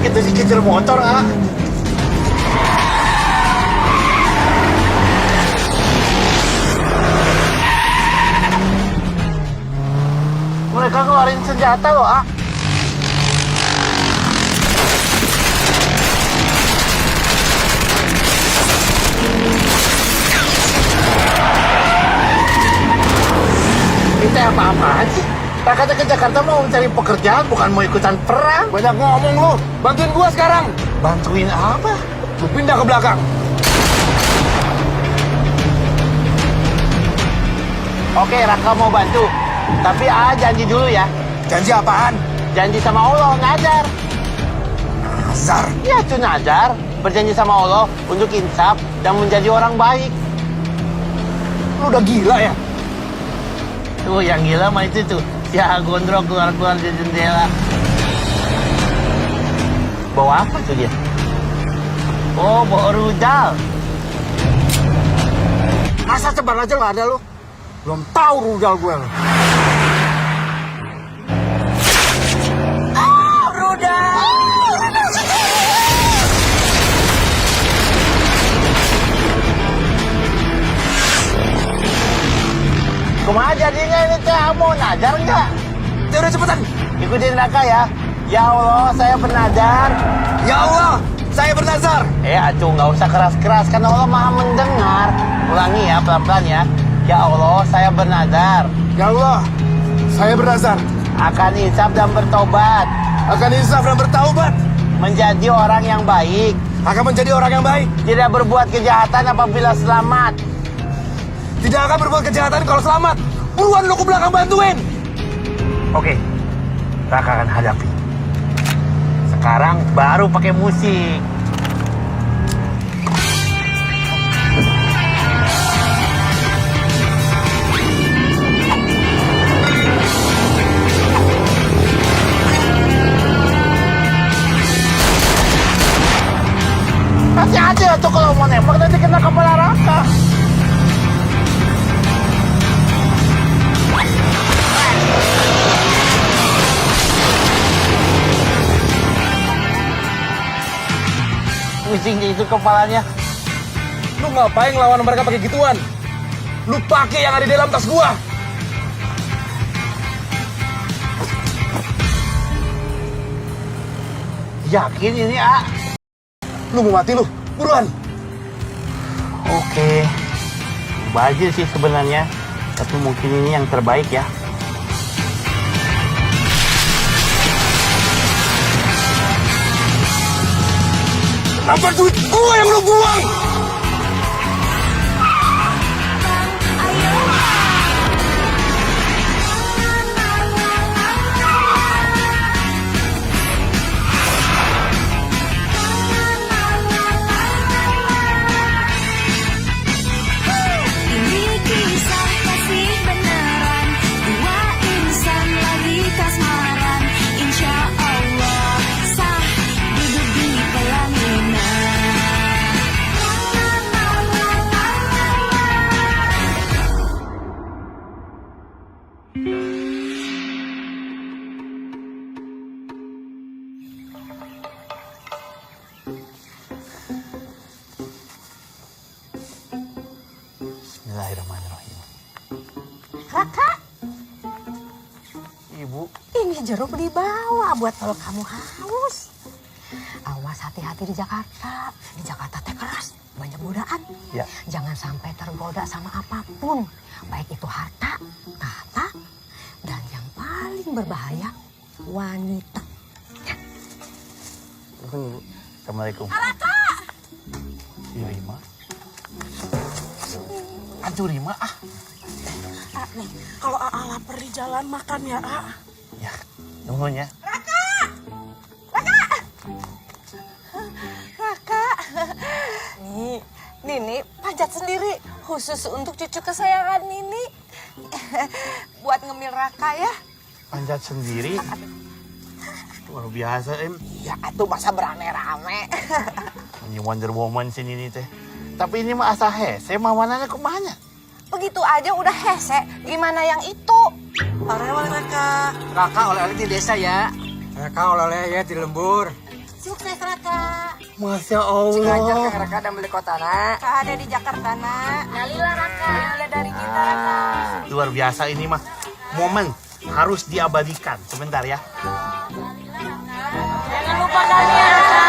gitu sih kejar motor, ah. Mereka ngeluarin senjata loh, ah. Kita apa-apaan sih? Kakaknya ke Jakarta mau mencari pekerjaan, bukan mau ikutan perang. Banyak ngomong lu. Bantuin gua sekarang. Bantuin apa? Lu pindah ke belakang. Oke, Raka mau bantu. Tapi janji dulu ya. Janji apaan? Janji sama Allah, nazar. Nazar. Ya, itu nazar. Berjanji sama Allah untuk insaf dan menjadi orang baik. Lu udah gila ya? Tuh, yang gila mah itu tuh. Ya, gondrong keluar-keluar di jendela. Bawa apa tuh dia? Oh, bawa rudal. Masa ceban aja nggak ada lu? Belum tahu rudal gue lu. Kumaha jadinya ini teh, mau nazar enggak? Ya udah cepetan. Ikutin Raka ya. Ya Allah, saya bernazar. Ya Allah, saya bernazar. Atuh, nggak usah keras-keras, kan Allah maha mendengar. Ulangi ya, pelan-pelan ya. Ya Allah, saya bernazar. Ya Allah, saya bernazar. Akan insaf dan bertobat. Akan insaf dan bertaubat. Menjadi orang yang baik. Akan menjadi orang yang baik. Tidak berbuat kejahatan apabila selamat. Tidak akan berbuat kejahatan kalau selamat. Buruan lu ke belakang bantuin. Oke, Raka akan hadapi. Sekarang baru pakai musik. Hati-hati ya tuh kalau mau nembak nanti kena kepala Raka. Pusing itu kepalanya. Lu ngapain ngelawan mereka pakai gituan? Lu pakai yang ada di dalam tas gua. Yakin ini, ah? Lu mau mati lu, buruan. Oke. Bajil sih sebenarnya. Tapi mungkin ini yang terbaik ya. Apa duit gua yang lu buang? Ini kisah kasih beneran, dua insan lagi kasmaran. Insya Allah sah duduk di pelaminan. Bismillahirrahmanirrahim. Raka, Ibu, ini jeruk dibawa buat kalau kamu haus. Awas hati-hati di Jakarta. Di Jakarta teh keras, banyak godaan. Ya. Jangan sampai tergoda sama apapun. Baik itu harta, tahta, dan yang paling berbahaya, wanita. Assalamualaikum. Rima. Aduh, Rima, ah. Nih, kalau Aa lapar di jalan makan ya, A. Ya, nunggunya. Raka. Nini panjat sendiri khusus untuk cucu kesayangan Nini. Buat ngemil Raka ya. Panjat sendiri. Luar biasa, Em. Ya atuh masa berame-rame. Ini Wonder Woman sini nih teh. Tapi ini mah asa hese, mamananya kemana? Begitu aja udah hese, gimana yang itu? Raka oleh-oleh di desa ya. Raka oleh-oleh ya di lembur. Sukses Raka. Masya Ngajak Allah. Kang Raka dan beli kota nak. Ada di Jakarta nak. Nalila Raka. Mulai dari kita Raka. Luar biasa ini mah. Momen harus diabadikan. Sebentar ya. Jangan lupa kalian Raka.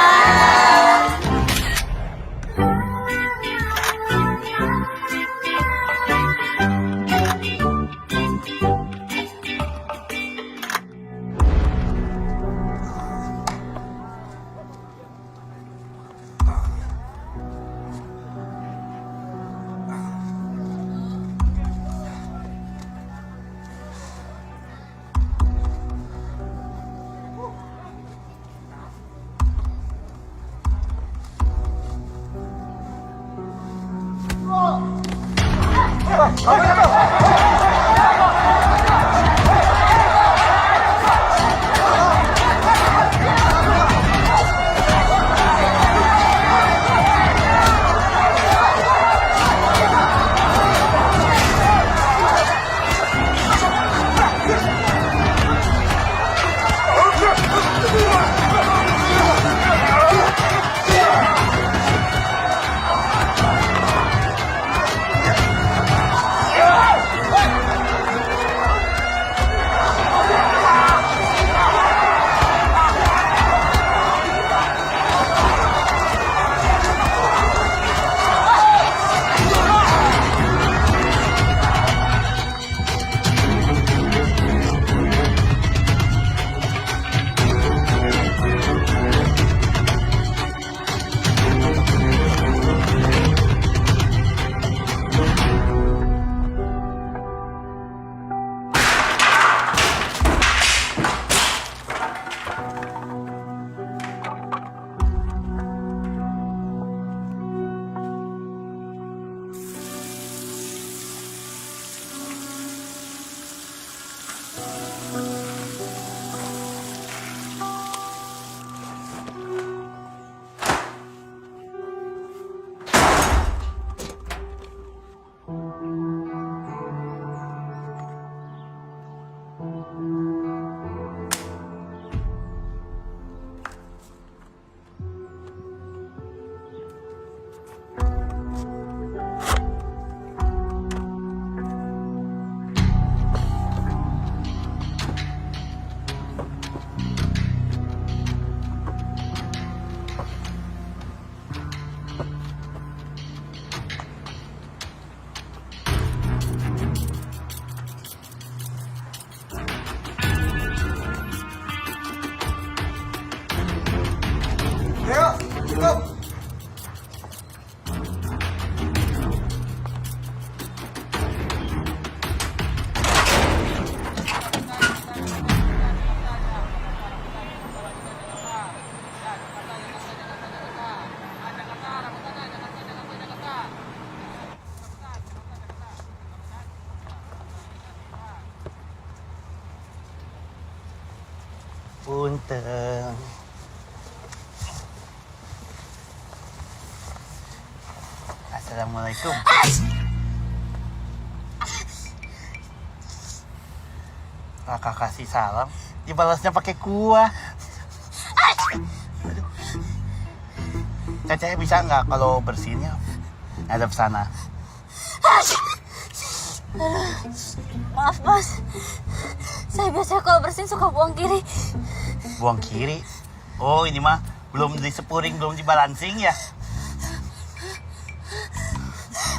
Punten. Assalamualaikum. Kakak kasih salam, dibalasnya pakai kuah. Aduh. Cacanya bisa nggak kalau bersihinnya ngadep sana? Maaf Mas, saya biasanya kalau bersin suka buang kiri. Buang kiri. Oh ini mah belum disepuring, belum dibalancing ya.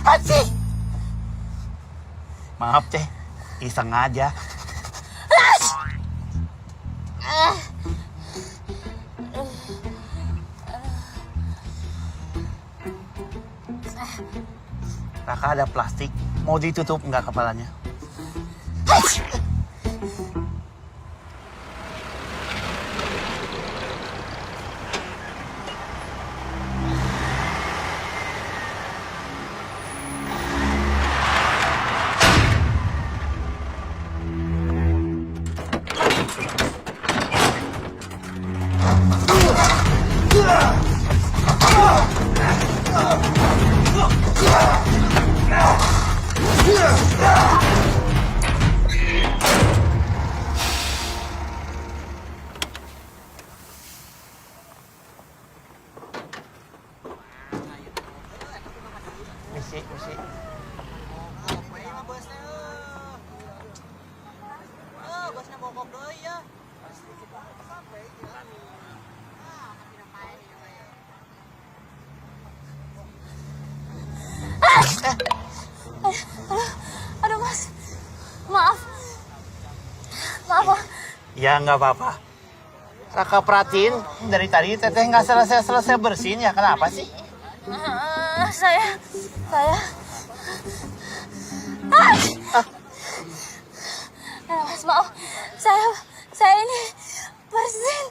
Asih. Maaf teh, iseng aja. Kakak ada plastik, mau ditutup nggak kepalanya? ya. Aduh Mas. Maaf. Maaf, Pak. Ya nggak apa-apa. Raka perhatiin dari tadi teteh nggak selesai bersihin ya. Kenapa sih? Saya. Mas, maaf. Saya ini bersin.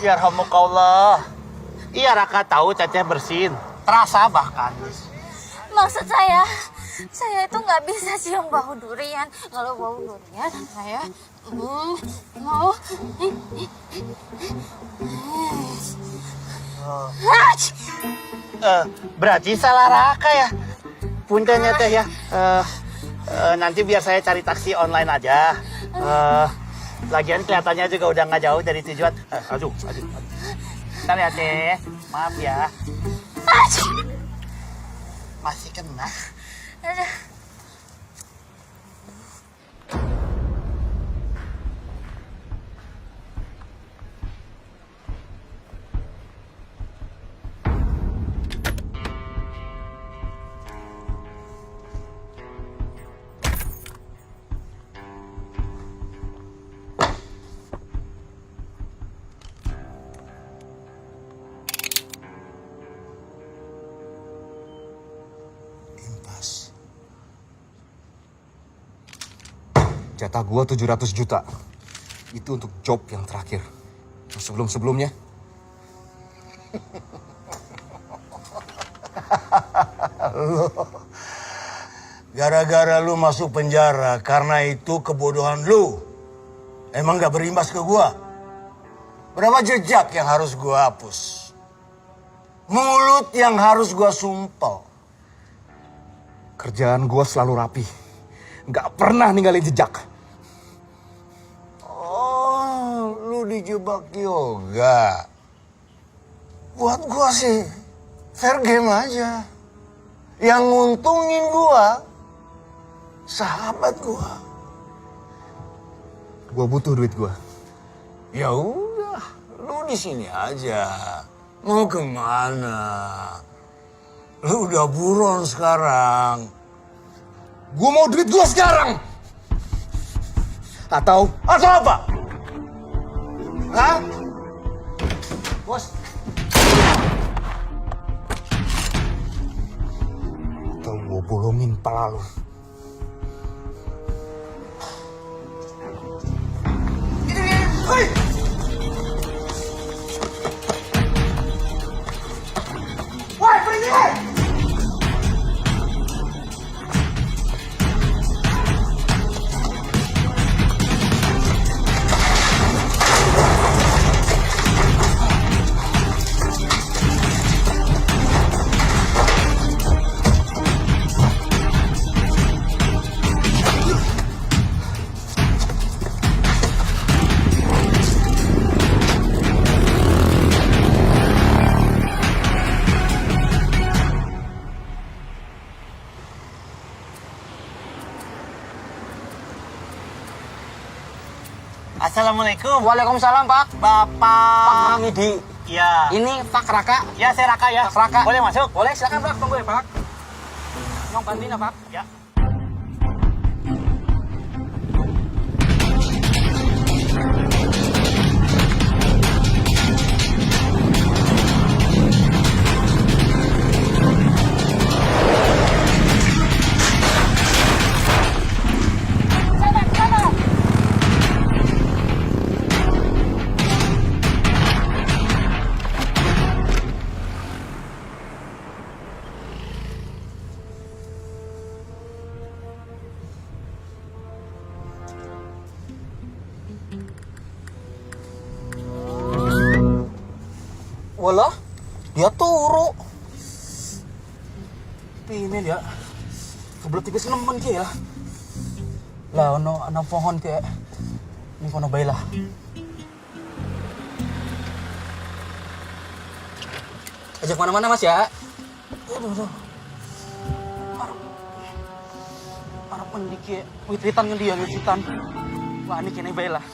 Ya rahmukallah. Iya Raka tahu teteh bersin. Terasa bahkan. Maksud saya itu nggak bisa cium bau durian. Kalau bau durian, saya mau. Berarti salah Raka ya. Puntennya teh ya. Nanti biar saya cari taksi online aja. Lagian kelihatannya juga udah nggak jauh dari tujuan. Aduh. Bentar ya teh. Maaf ya. Masih kena. Jatah gua 700 juta. Itu untuk job yang terakhir. Sebelum-sebelumnya. Gara-gara lu masuk penjara karena itu kebodohan lu. Emang gak berimbas ke gua? Berapa jejak yang harus gua hapus? Mulut yang harus gua sumpel. Kerjaan gua selalu rapi. Gak pernah ninggalin jejak. Oh, lu dijebak yoga. Buat gua sih fair game aja. Yang nguntungin gua sahabat gua. Gua butuh duit gua. Ya udah, lu di sini aja. Mau kemana? Lu udah buron sekarang. Gua mau duit gua sekarang. Atau Apa? Hah? Bos. atau gua bolongin pala lu. Assalamualaikum. Waalaikumsalam, Pak. Bapak. Pak Hamidi. Ya. Ini Pak Raka. Ya, saya Raka ya. Pak Raka. Boleh masuk? Boleh, silakan Pak. Tunggu ya, Pak. Nyong bantuin ya, Pak. Ya. Walah, dia turu. Ini dia. Kebelet tipis nemen ki ya. Lah ono pohon ke. Ini kono bae lah. Ajak mana-mana Mas ya. Aduh. Arep mendiki ya. Witritan ngendi ya witritan. Wah ini kene bae lah.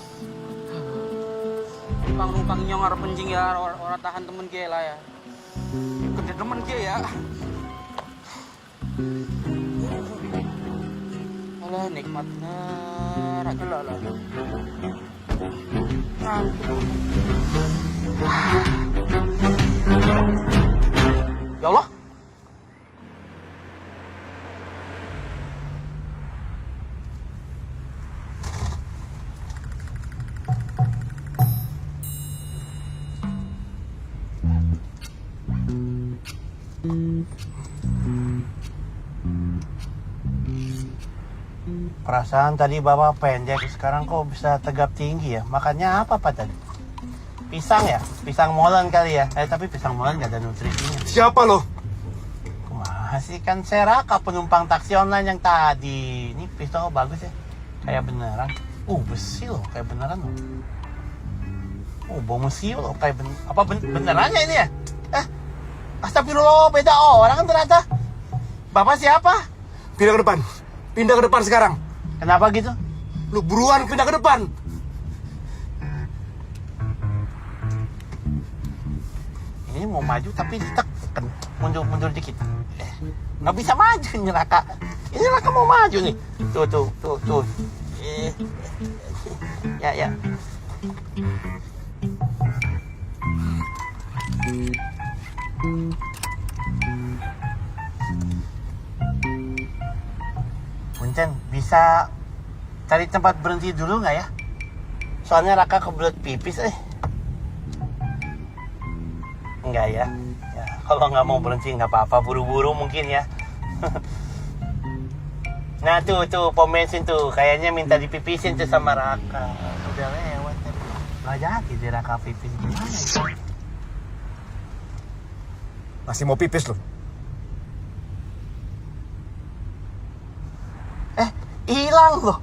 Numpang nyong arep penjing ya ora tahan temen ki lah ya. pencet temen Ki ya. Alah nikmatnya raja lah. Ya Allah. Perasaan tadi Bapak pendek, sekarang kok bisa tegap tinggi ya? Makannya apa Pak tadi? Pisang ya? Pisang molen kali ya? Tapi pisang molen gak ada nutrisinya. Siapa lo? Kumaha sih, kan saya Raka penumpang taksi online yang tadi. Ini pisau bagus ya? Kayak beneran. Besi loh, kayak beneran loh. Bau mesi loh, kayak benerannya ini ya? Astagfirullah, beda orang kan ternyata. Bapak siapa? Pindah ke depan. Pindah ke depan sekarang. Kenapa gitu? Lu buruan pindah ke depan. Ini mau maju tapi ditekan. Mundur dikit. Nggak bisa maju ini Raka. Ini Raka mau maju nih. Tuh. Ya. Punten, bisa cari tempat berhenti dulu nggak ya? Soalnya Raka kebelet pipis Enggak ya? Kalau nggak mau berhenti nggak apa-apa, buru-buru mungkin ya. Nah tuh pom bensin tuh, kayaknya minta dipipisin tuh sama Raka. Udah lewat tapi nggak jadi deh Raka pipis, gimana itu? Masih mau pipis lu? Hilang loh.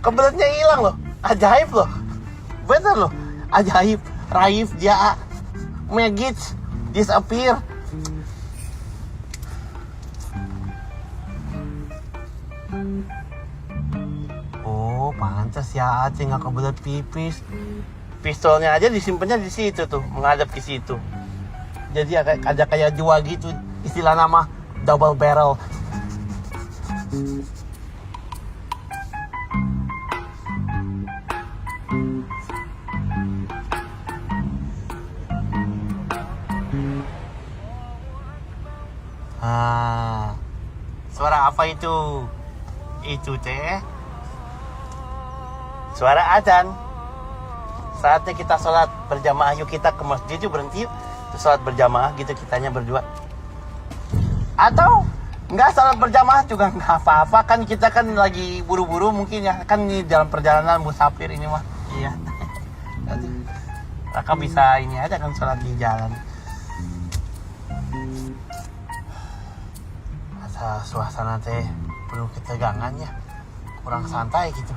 Kebeletnya hilang loh. Ajaib loh. Bener loh. Ajaib. Raif dia Magit disappear. Pantas ya Aceh nggak kebelet pipis. Pistolnya aja disimpannya di situ tuh, menghadap ke situ. Jadi ada kayak dua gitu, istilah nama double barrel. Suara apa itu? Itu teh suara adzan. Saatnya kita sholat berjamaah. Yuk kita ke masjid yuk, berhenti yuk. Terus sholat berjamaah gitu kitanya berdua. Atau nggak sholat berjamaah juga nggak apa-apa. Kan kita kan lagi buru-buru mungkin ya. Kan ini dalam perjalanan musafir ini mah. Iya. Raka bisa ini aja kan sholat di jalan. Asa suasana teh penuh ketegangan ya. Kurang santai gitu.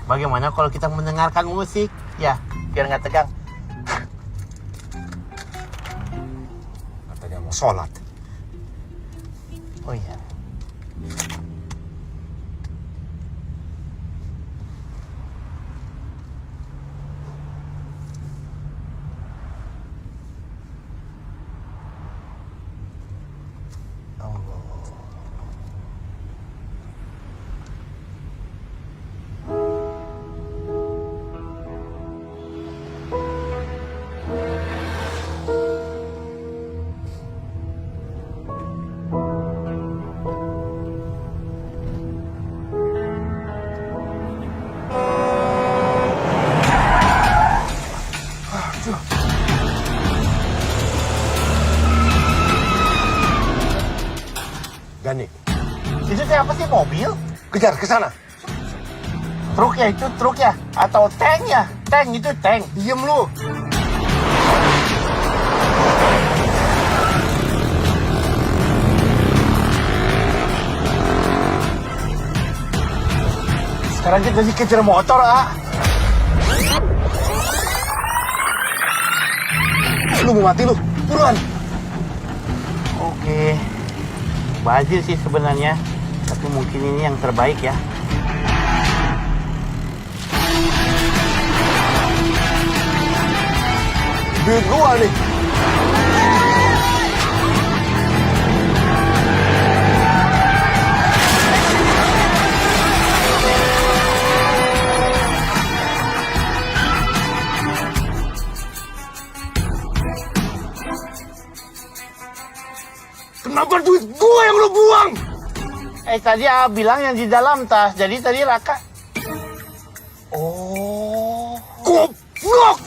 Bagaimana kalau kita mendengarkan musik? Ya, biar nggak tegang. Katanya mau sholat. Oh iya. Gani, Itu siapa sih, mobil? kejar ke sana. Truk ya, itu truk ya? Atau tank ya? Tank, itu tank. Diem lu. Sekarang kita dikejar motor, Lu mau mati lu. Buruan. Oke. Bazir sih sebenarnya. Tapi mungkin ini yang terbaik ya. duit gua nih. Kenapa duit gua yang lu buang? Tadi A bilang yang di dalam tas. Jadi tadi Raka. Goblok!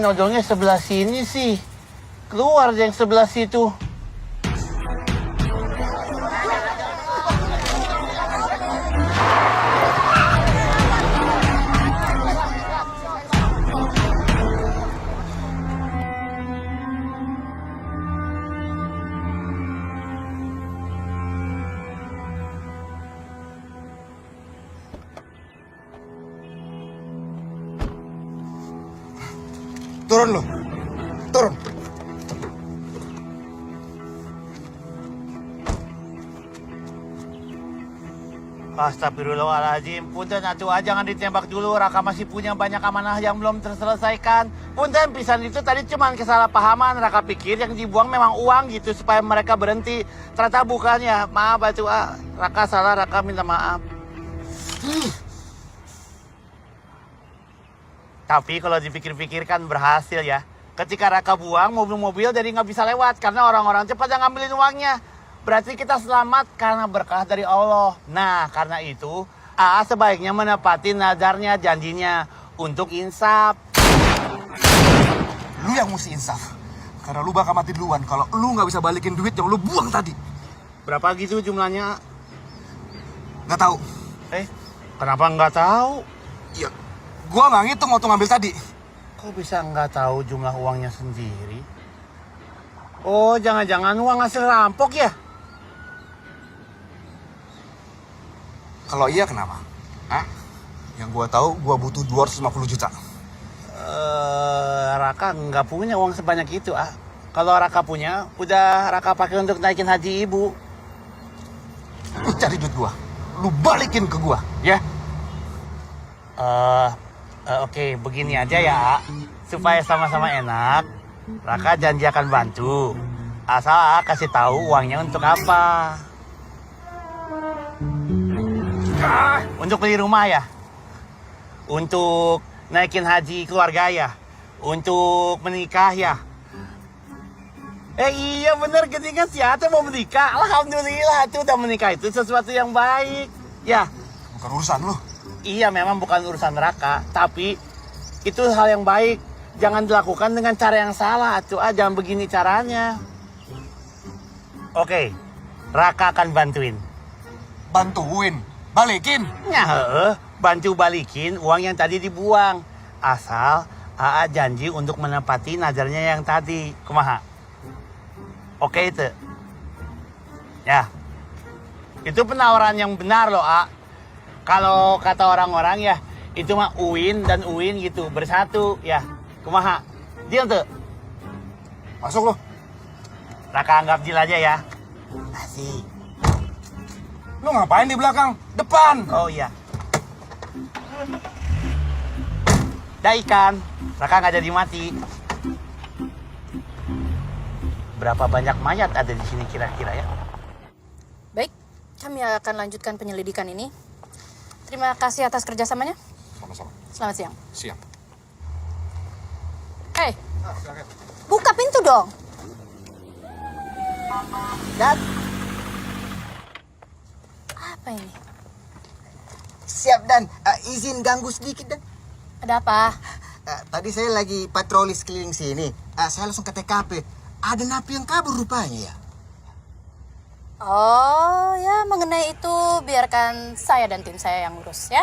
Nodongnya sebelah sini sih. Keluar yang sebelah situ. Turun lu. Turun. Astagfirullahaladzim. Punten atuh jangan ditembak dulu. Raka masih punya banyak amanah yang belum terselesaikan. Punten pisan itu tadi cuma kesalahpahaman. Raka pikir yang dibuang memang uang gitu supaya mereka berhenti. Ternyata bukannya. Maaf atuh Raka salah, Raka minta maaf. Tapi kalau dipikir-pikir kan berhasil ya. Ketika Raka buang, mobil-mobil jadi nggak bisa lewat. Karena orang-orang cepat yang ngambilin uangnya. Berarti kita selamat karena berkah dari Allah. Nah, karena itu, AA sebaiknya menepati nadarnya, janjinya. Untuk insaf. Lu yang mesti insaf. Karena lu bakal mati duluan kalau lu nggak bisa balikin duit yang lu buang tadi. Berapa gitu jumlahnya? Nggak tahu. Kenapa nggak tahu? Iya, gua nggak ngitung waktu ngambil tadi. Kok bisa nggak tahu jumlah uangnya sendiri? Oh, jangan-jangan uang hasil rampok ya? Kalau iya kenapa? Hah? Yang gua tahu gua butuh 250 juta. Raka nggak punya uang sebanyak itu, Kalau Raka punya, udah Raka pakai untuk naikin haji ibu. Lu cari duit gua. Lu balikin ke gua, ya? Oke, begini aja ya, supaya sama-sama enak. Raka janji akan bantu. Asal kasih tahu uangnya untuk apa. Untuk beli rumah ya? Untuk naikin haji keluarga ya? Untuk menikah ya? Iya bener, ketika si Ate mau menikah. Alhamdulillah, itu udah menikah itu sesuatu yang baik. Ya. Bukan urusan lu. Iya, memang bukan urusan Raka, tapi itu hal yang baik. Jangan dilakukan dengan cara yang salah, jangan begini caranya. Oke, Raka akan bantuin. Bantuin? Balikin? Ya, bantu balikin uang yang tadi dibuang. Asal AA janji untuk menepati nadarnya yang tadi. Kumaha? Oke itu. Ya. Itu penawaran yang benar loh, A. Kalau kata orang-orang ya, itu mah Uin dan Uin gitu, bersatu ya. Kumaha? Deal tuh. Masuk lu. Raka anggap deal aja ya. Asik. Lu ngapain di belakang? Depan. Oh iya. Dah ikan. Raka nggak jadi mati. Berapa banyak mayat ada di sini kira-kira ya? Baik, kami akan lanjutkan penyelidikan ini. Terima kasih atas kerjasamanya. Sama-sama. Selamat siang. Siap. Hei, buka pintu dong. Dan Apa ini? siap Dan, izin ganggu sedikit Dan. Ada apa? Tadi saya lagi patroli sekeliling sini. Saya langsung ke TKP. Ada napi yang kabur rupanya ya. Oh ya, mengenai itu biarkan saya dan tim saya yang urus ya.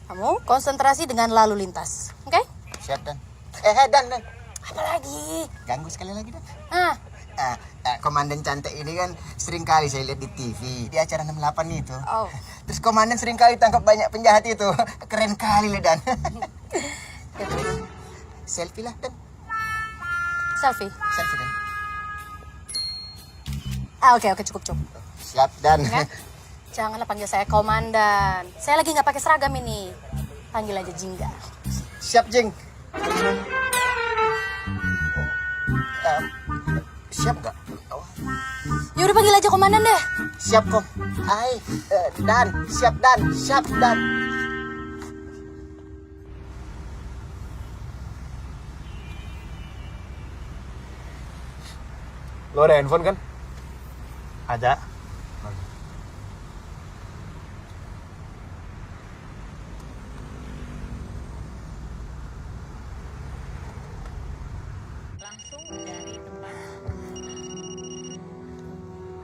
Kamu konsentrasi dengan lalu lintas, oke? Siap Dan. Dan. Apa lagi? Ganggu sekali lagi Dan. Komandan cantik ini kan sering kali saya lihat di TV di acara 68 itu. Oh. Terus komandan sering kali tangkap banyak penjahat itu. Keren kali loh Dan. Ya, terus. Selfie lah Dan. Selfie. Selfie Dan. Oke, cukup. Siap Dan. Ya. Janganlah panggil saya komandan. Saya lagi nggak pakai seragam ini. Panggil aja Jingga. Siap, Jing. Siap gak? Oh, Ya udah panggil aja komandan deh. siap, Kom. Hai, Dan. Siap, Dan. Siap, Dan. Lo ada handphone kan? Ada.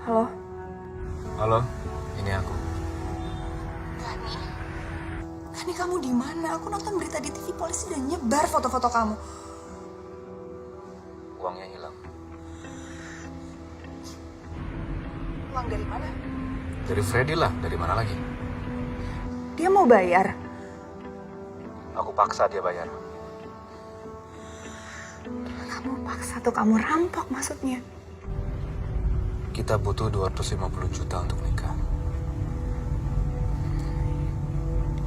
Halo? Halo, ini aku. Kani kamu di mana? Aku nonton berita di TV, polisi udah nyebar foto-foto kamu. Uangnya hilang. Uang dari mana? Dari Freddy lah, dari mana lagi? Dia mau bayar. Aku paksa dia bayar. Kamu paksa tuh, kamu rampok maksudnya. Kita butuh 250 juta untuk nikah.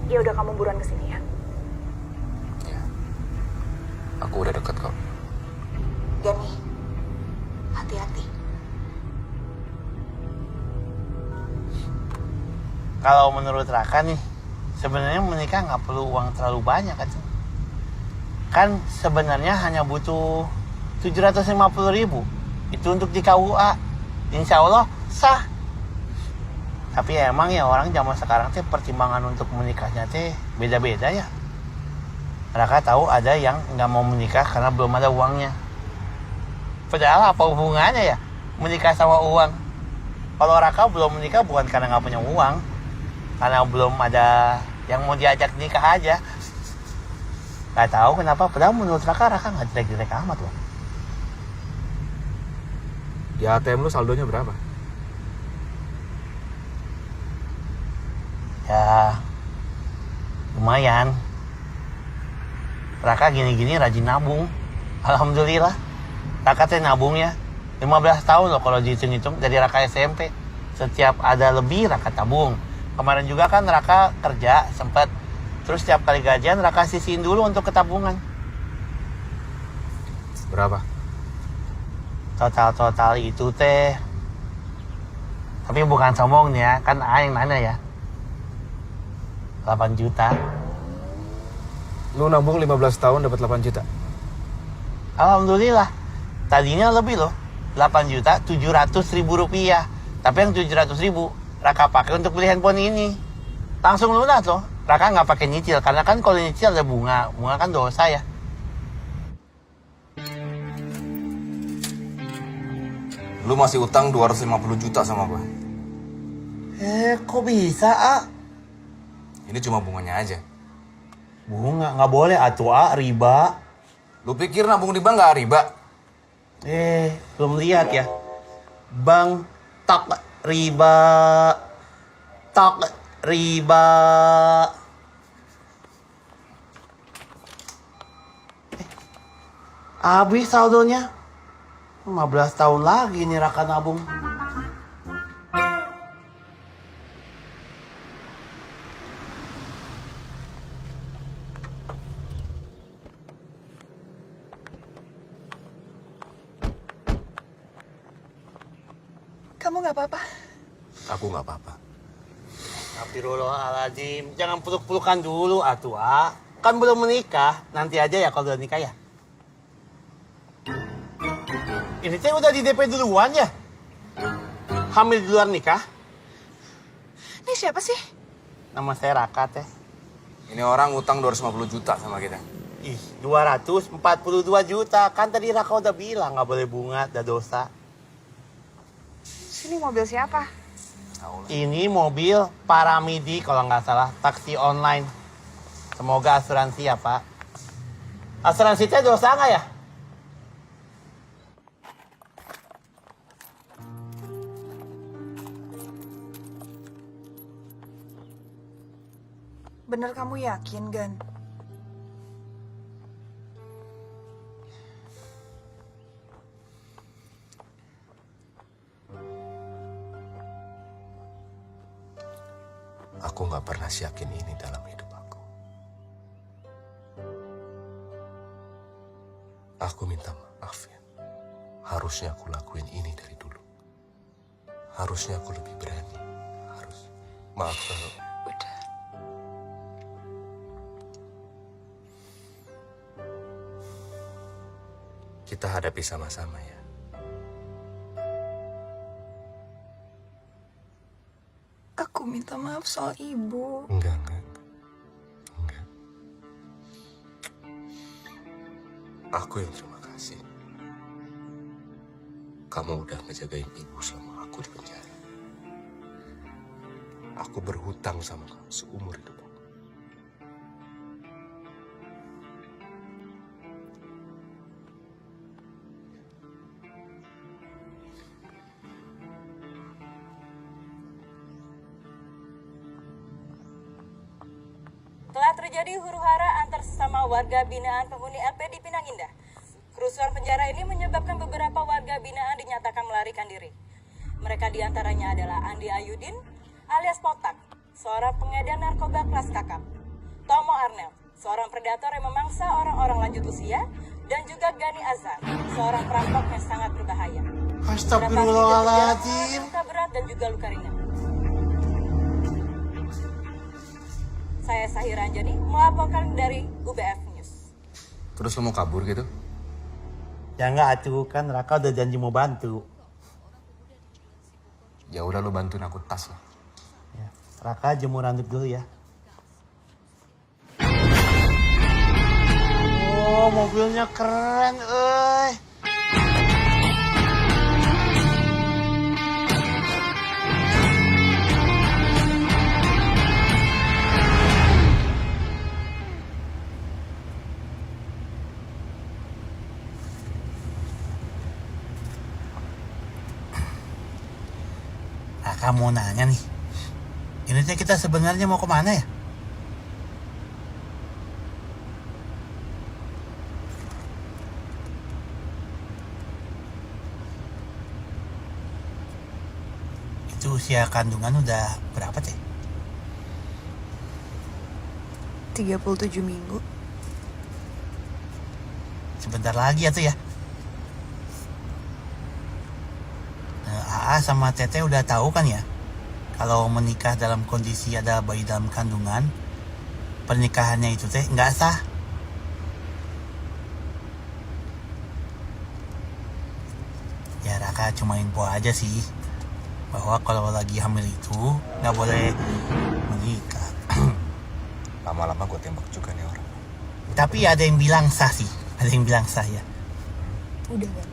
Ya udah, kamu buruan kesini ya. Ya. Aku udah deket kok. Gani, hati-hati. Kalau menurut Raka nih, sebenarnya menikah nggak perlu uang terlalu banyak kan? Kan sebenarnya hanya butuh 750.000. Itu untuk di KUA. Insya Allah sah. Tapi emang ya orang zaman sekarang teh pertimbangan untuk menikahnya teh beda-beda ya. Raka tahu ada yang nggak mau menikah karena belum ada uangnya. Padahal apa hubungannya ya menikah sama uang? Kalau Raka belum menikah bukan karena nggak punya uang, karena belum ada yang mau diajak nikah aja. Gak tahu kenapa, padahal menurut Raka nggak jelek-jelek amat loh. Di ATM lu saldonya berapa? Ya lumayan. Raka gini-gini rajin nabung. Alhamdulillah. Raka teh nabung ya 15 tahun loh kalau dihitung-hitung dari Raka SMP. Setiap ada lebih Raka tabung. Kemarin juga kan Raka kerja sempet. Terus setiap kali gajian Raka sisihin dulu untuk ketabungan. Berapa? Total itu teh. Tapi bukan sombong nih ya, kan yang nanya ya. 8 juta. Lu nabung 15 tahun dapat 8 juta. Alhamdulillah. Tadinya lebih loh. 8.700.000 rupiah. Tapi yang 700.000 Raka pakai untuk beli handphone ini. Langsung lunas loh. Raka nggak pakai nyicil karena kan kalau nyicil ada bunga. Bunga kan dosa ya. Lu masih utang 250 juta sama gue. Kok bisa, A? Ini cuma bunganya aja. Bunga, nggak boleh atuh, A, riba. Lu pikir nabung di bank gak riba? Belum lihat ya. Bank tak riba. Tak riba. Habis saldonya. 15 tahun lagi nih Raka nabung. Kamu nggak apa-apa? Aku gak apa-apa. Astagfirullahaladzim. Jangan peluk-pelukan dulu atuh, A. Kan belum menikah. Nanti aja ya kalau udah nikah ya. Ini teh udah di DP duluan ya? Hamil di luar nikah? Ini siapa sih? Nama saya Raka teh. Ini orang utang 250 juta sama kita. Ih, 242 juta. Kan tadi Raka udah bilang nggak boleh bunga, ada dosa. Ini mobil siapa? Ini mobil Paramidi kalau nggak salah, taksi online. Semoga asuransi ya Pak. Asuransi teh dosa nggak ya? Bener kamu yakin, Gan? Aku gak pernah yakin ini dalam hidup aku. Aku minta maaf ya. Harusnya aku lakuin ini dari dulu. Harusnya aku lebih berani. Harus. Maaf kalau... Udah. Kita hadapi sama-sama ya. Aku minta maaf soal ibu. Enggak. Aku yang terima kasih. Kamu udah ngejagain ibu selama aku di penjara. Aku berhutang sama kamu seumur hidup aku. Telah terjadi huru-hara antar sesama warga binaan penghuni LP di Pinang Indah. Kerusuhan penjara ini menyebabkan beberapa warga binaan dinyatakan melarikan diri. Mereka diantaranya adalah Andi Ayudin alias Potak, seorang pengedar narkoba kelas kakap. Tomo Arnel, seorang predator yang memangsa orang-orang lanjut usia. Dan juga Gani Azhar, seorang perampok yang sangat berbahaya. Astagfirullahaladzim. Luka berat dan juga luka ringan. Saya Sahira Anjani melaporkan dari UBF News. Terus lu mau kabur gitu? Ya enggak atuh, kan Raka udah janji mau bantu. Ya udah lu bantuin aku tas lah. Ya, Raka jemur rambut dulu ya. Oh, mobilnya keren, euy. Raka mau nanya nih. Ini teh kita sebenarnya mau kemana ya? Itu usia kandungan udah berapa teh? 37 minggu. Sebentar lagi ya tuh ya. Aa sama Teteh udah tahu kan ya, kalau menikah dalam kondisi ada bayi dalam kandungan, pernikahannya itu teh nggak sah. Ya Raka cuma info aja sih, bahwa kalau lagi hamil itu nggak boleh menikah. Lama-lama gue tembak juga nih orang. Tapi ada yang bilang sah sih, ada yang bilang sah ya. Udah kan?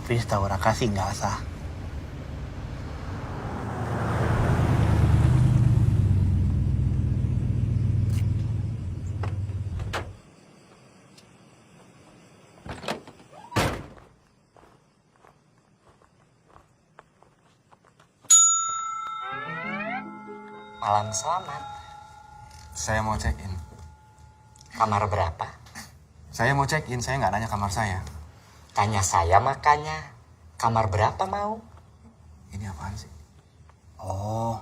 Tapi setahu Raka sih nggak sah. Malam selamat. Saya mau check-in. Kamar berapa? Saya mau check-in, saya nggak nanya kamar saya. Tanya saya makanya. Kamar berapa mau? Ini apaan sih? Oh,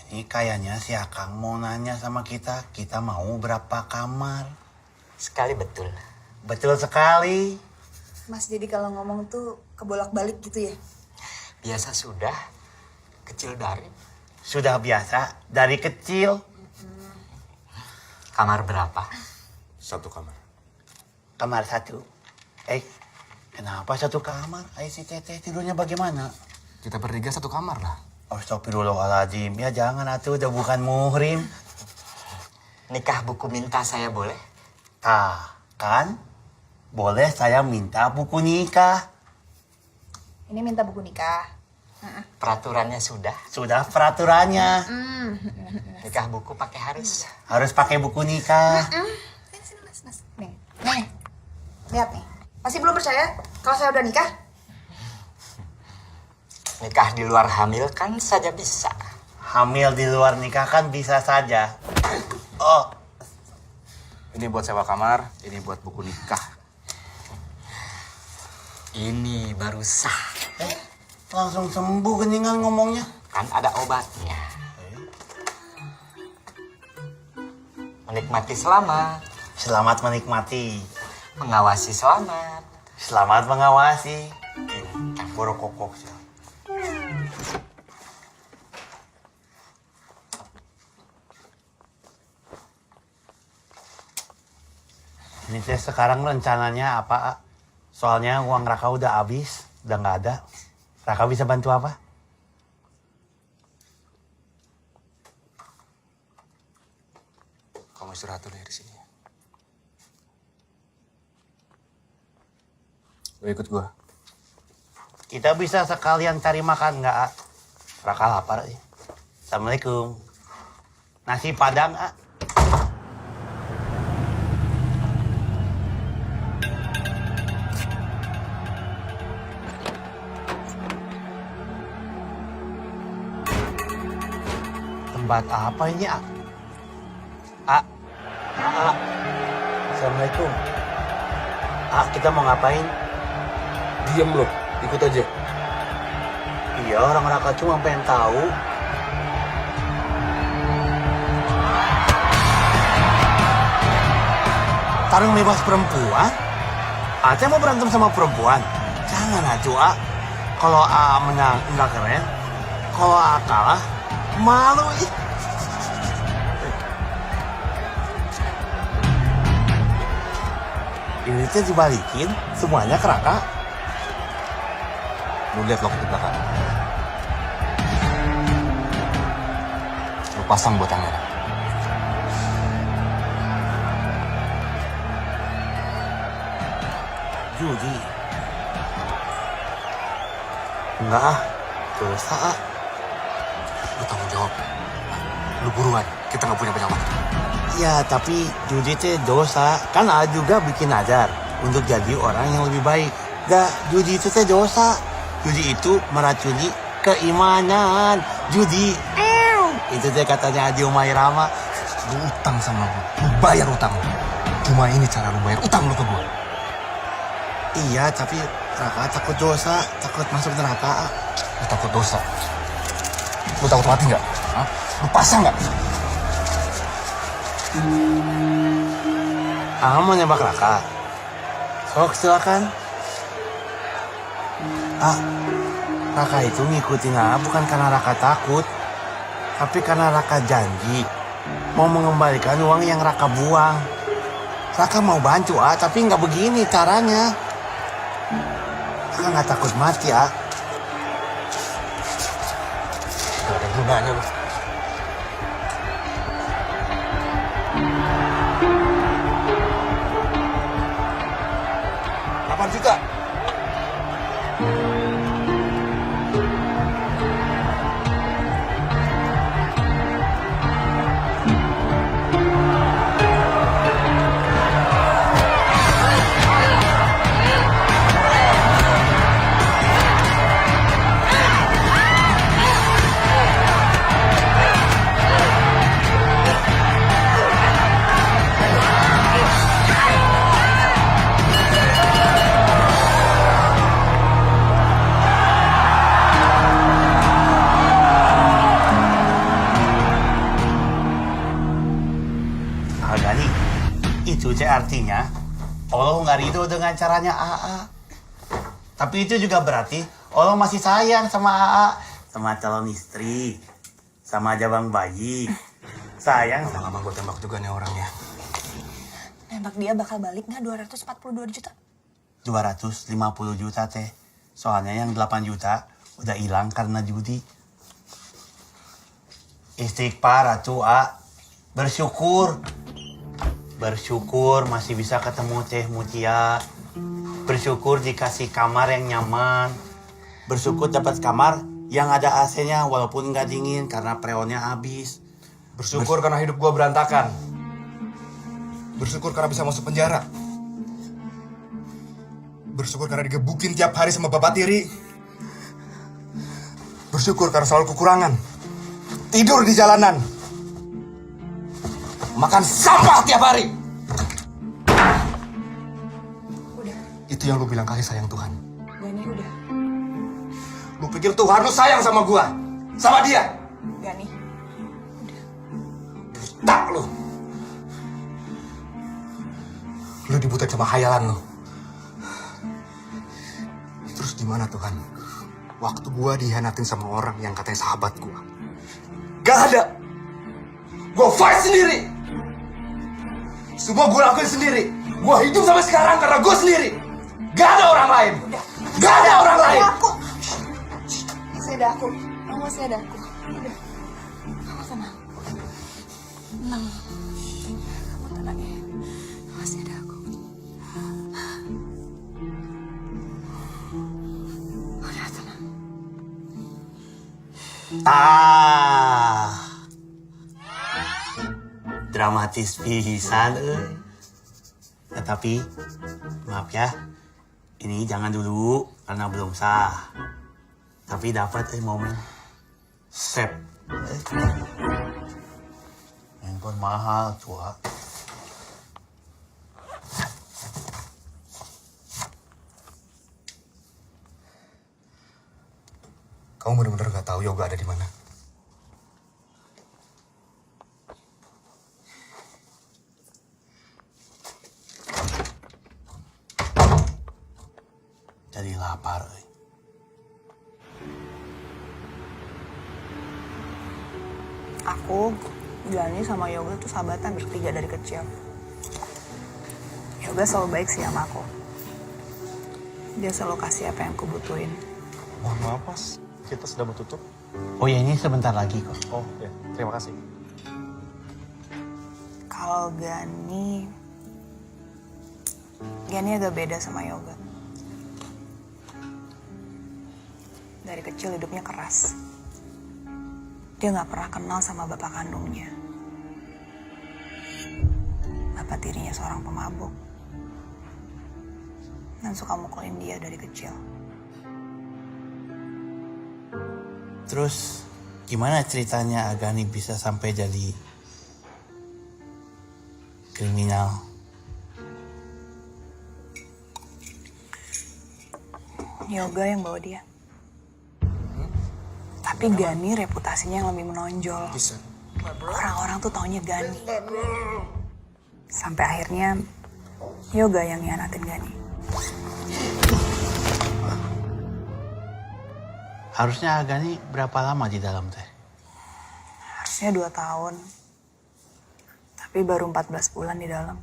ini kayaknya si Akang mau nanya sama kita mau berapa kamar? Sekali betul. Betul sekali. Mas jadi kalau ngomong tuh kebolak-balik gitu ya? Biasa sudah. Kecil dari. Sudah biasa dari kecil. Kamar berapa? Satu kamar. Kamar satu. Kenapa satu kamar? Si Teteh tidurnya bagaimana? Kita bertiga satu kamar lah. Astagfirullahaladzim. Ya jangan atuh, udah bukan muhrim. Nikah buku minta saya boleh? Kan? Boleh saya minta buku nikah. Ini minta buku nikah. Peraturannya sudah. Sudah peraturannya. Nikah buku pakai harus. Harus pakai buku nikah. Sini, Mas. Nih. Lihat nih. Masih belum percaya kalau saya udah nikah? Nikah di luar hamil kan saja bisa. Hamil di luar nikah kan bisa saja. Oh, Ini buat sewa kamar, ini buat buku nikah. Ini baru sah. langsung sembuh geningan ngomongnya. Kan ada obatnya. Menikmati selamat. Selamat menikmati. Mengawasi selamat. Selamat mengawasi. Campur kokok sih. Ini teh sekarang rencananya apa, A? Soalnya uang Raka udah habis, udah nggak ada. Raka bisa bantu apa? Kamu istirahat dulu ya di sini. Lo ikut gua. Kita bisa sekalian cari makan nggak, A? Raka lapar. Assalamualaikum. Nasi Padang, A. Tempat apa ini, A? A. Assalamualaikum. A, kita mau ngapain? Diam lo, ikut aja. Iya, orang Raka cuma pengen tahu. Tarung bebas perempuan? Aceh mau berantem sama perempuan? Jangan atuh, A. Kalau A menang nggak keren. Kalau A kalah, malu ih. Ini teh dibalikin semuanya ke Raka. Lu lihat lo ke belakang. Lu pasang buat yang merah. Judi. Enggak, ah. Dosa, ah. Lu tanggung jawab. Lu buruan, kita nggak punya banyak waktu. Ya, tapi judi itu dosa. Kan A juga bikin ajar untuk jadi orang yang lebih baik. Gak, judi itu teh dosa. Judi itu meracuni keimanan. Judi, itu teh katanya Adi Umairama. Lu utang sama gua, lu bayar utang lu. Cuma ini cara lu bayar utang lu ke gua. Iya, tapi Raka takut dosa, takut masuk neraka. Lu takut dosa? Lu takut mati nggak? Hah? Lu pasang nggak? Mau nembak Raka? Sok, silakan. Raka itu ngikutin A bukan karena Raka takut, tapi karena Raka janji mau mengembalikan uang yang Raka buang. Raka mau bantu A, tapi nggak begini caranya. Raka nggak takut mati, A. Gak ada gunanya lu. Juta. Itu artinya Allah nggak ridho dengan caranya AA. Tapi itu juga berarti Allah masih sayang sama AA, sama calon istri, sama jabang bayi. Sayang. Lama-lama gue tembak juga nih orangnya. Nembak dia bakal balik nggak 242 juta? 250 juta teh. Soalnya yang 8 juta udah hilang karena judi. Istighfar atuh, A. Bersyukur. Bersyukur masih bisa ketemu Teh Mutia. Bersyukur dikasih kamar yang nyaman. Bersyukur dapat kamar yang ada AC-nya walaupun nggak dingin karena freonnya habis. Bersyukur karena hidup gue berantakan. Bersyukur karena bisa masuk penjara. Bersyukur karena digebukin tiap hari sama bapak tiri. Bersyukur karena selalu kekurangan. Tidur di jalanan. Makan sampah tiap hari. Udah. Itu yang lu bilang kasih sayang Tuhan. Gani udah. Lu pikir Tuhan lu sayang sama gua? Sama dia? Gani. Tak lu. ikut sama khayalan lo. Terus gimana Tuhan? Waktu gua dihianatin sama orang yang katanya sahabat gua. Gak ada. Gua fight sendiri. Semua gua lakuin sendiri. Gua hidup sampai sekarang karena gua sendiri. Gak ada orang lain. Gak ada orang lain. Masih ada aku. Masih ada aku. Udah. Kamu tenang. Tenang. Kamu tenang ya. Masih ada aku. Udah tenang. Dramatis pisan, tapi maaf ya, ini jangan dulu karena belum sah. Tapi dapat momen save. Handphone mahal, tua. Kamu benar-benar gak tahu Yoga ada di mana? Jadi lapar. Aku, Gani sama Yoga tuh sahabatan bertiga dari kecil. Yoga selalu baik sih sama aku. Dia selalu kasih apa yang aku butuhin. Mohon maaf Mas, kita sudah mau tutup. Oh ya, ini sebentar lagi kok. Oh ya, terima kasih. Kalau Gani agak beda sama Yoga. Dari kecil hidupnya keras. Dia nggak pernah kenal sama bapak kandungnya. Bapak tirinya seorang pemabuk. Dan suka mukulin dia dari kecil. Terus gimana ceritanya Agani bisa sampai jadi kriminal? Yoga yang bawa dia. Tapi Gani reputasinya yang lebih menonjol. Bisa. Orang-orang tuh taunya Gani. Sampai akhirnya Yoga yang ngianatin Gani. Harusnya Agani berapa lama di dalam teh? Harusnya 2 tahun. Tapi baru 14 bulan di dalam.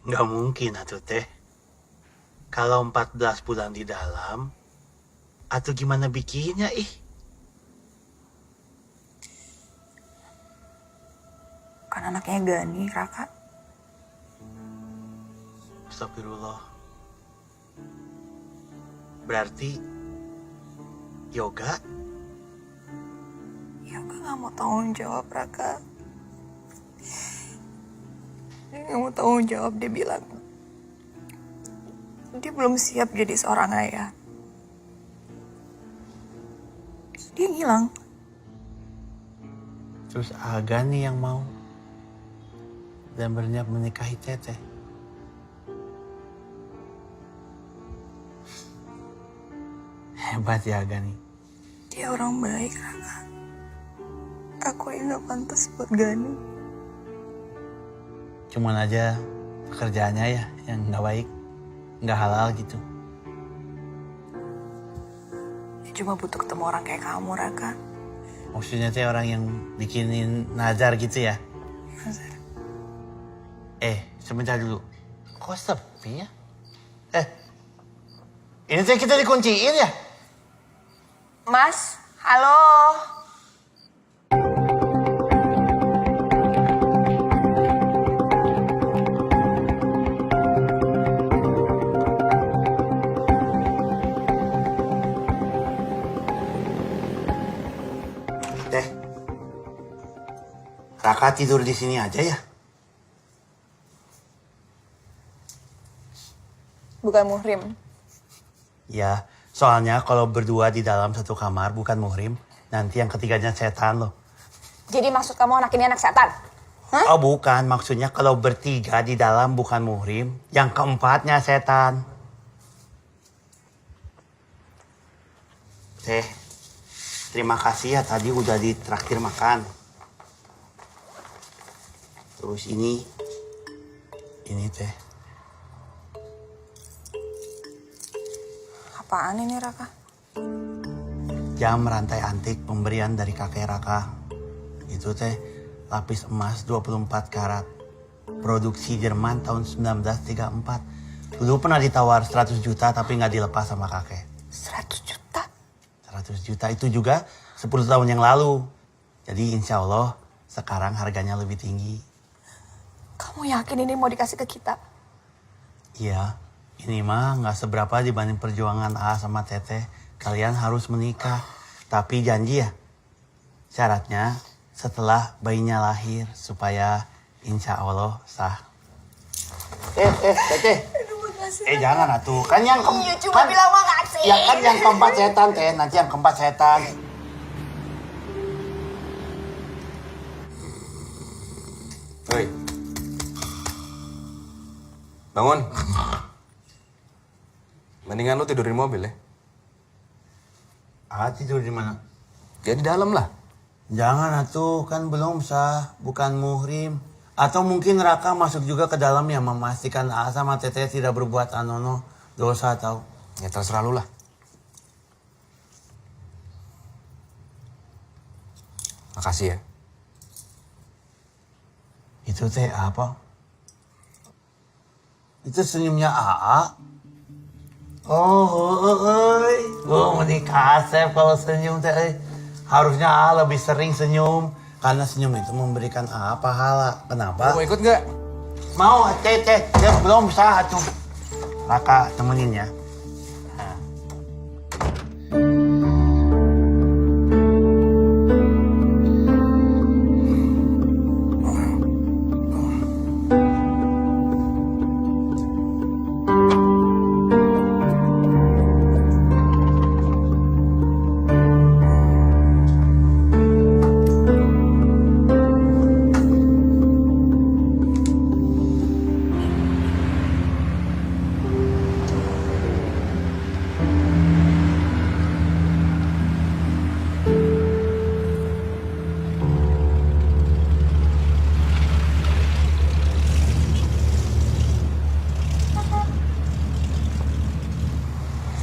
Nggak mungkin atuh teh. Kalau 14 bulan di dalam, atau gimana bikinnya ih? Kan anaknya Gani, Raka. Astagfirullah. Berarti Yoga? Yoga gak mau tanggung jawab, Raka. Dia gak mau tanggung jawab, dia bilang. Dia belum siap jadi seorang ayah. Dia ngilang. Terus Agani yang mau dan berniat menikahi Teteh. Hebat ya Agani. Dia orang baik, Raka. Aku yang gak pantas buat Gani. Cuman aja pekerjaannya ya yang nggak baik, nggak halal gitu. Dia cuma butuh ketemu orang kayak kamu, Raka. Maksudnya teh orang yang bikinin nazar gitu ya? Nazar. Sebentar dulu. Kok sepi ya? Ini teh kita dikunciin ya? Mas, halo. Teh, Raka tidur di sini aja ya? Bukan muhrim. Ya, soalnya kalau berdua di dalam satu kamar bukan muhrim, nanti yang ketiganya setan loh. Jadi maksud kamu anak ini anak setan? Hah? Oh bukan, maksudnya kalau bertiga di dalam bukan muhrim, yang keempatnya setan. Teh, terima kasih ya tadi udah ditraktir makan. Terus ini Ini teh. Apaan ini, Raka? Jam rantai antik pemberian dari kakek Raka. Itu teh lapis emas 24 karat. Produksi Jerman tahun 1934. Dulu pernah ditawar 100 juta tapi nggak dilepas sama kakek. 100 juta? 100 juta itu juga 10 tahun yang lalu. Jadi insya Allah sekarang harganya lebih tinggi. Kamu yakin ini mau dikasih ke kita? Iya, ini mah nggak seberapa dibanding perjuangan A sama Teteh. Kalian harus menikah. Tapi janji ya, syaratnya setelah bayinya lahir supaya insya Allah sah. Teteh. Jangan atuh. Kan yang Iya, cuma bilang makasih. Ya kan yang keempat setan teh, nanti yang keempat setan. Hei. Bangun. Mendingan lu tidur di mobil ya. Tidur di mana? Ya di dalam lah. Jangan atuh, kan belum sah, bukan muhrim. Atau mungkin Raka masuk juga ke dalam ya memastikan A sama Teteh tidak berbuat anono dosa atau. Ya terserah lu lah. Makasih ya. Itu teh apa? Itu senyumnya AA. Gue menikah Asep kalau senyum teh. Harusnya AA lebih sering senyum. Karena senyum itu memberikan AA pahala. Kenapa? Lu mau ikut nggak? Mau, Teteh. Dia belum sah tuh. Raka temenin ya.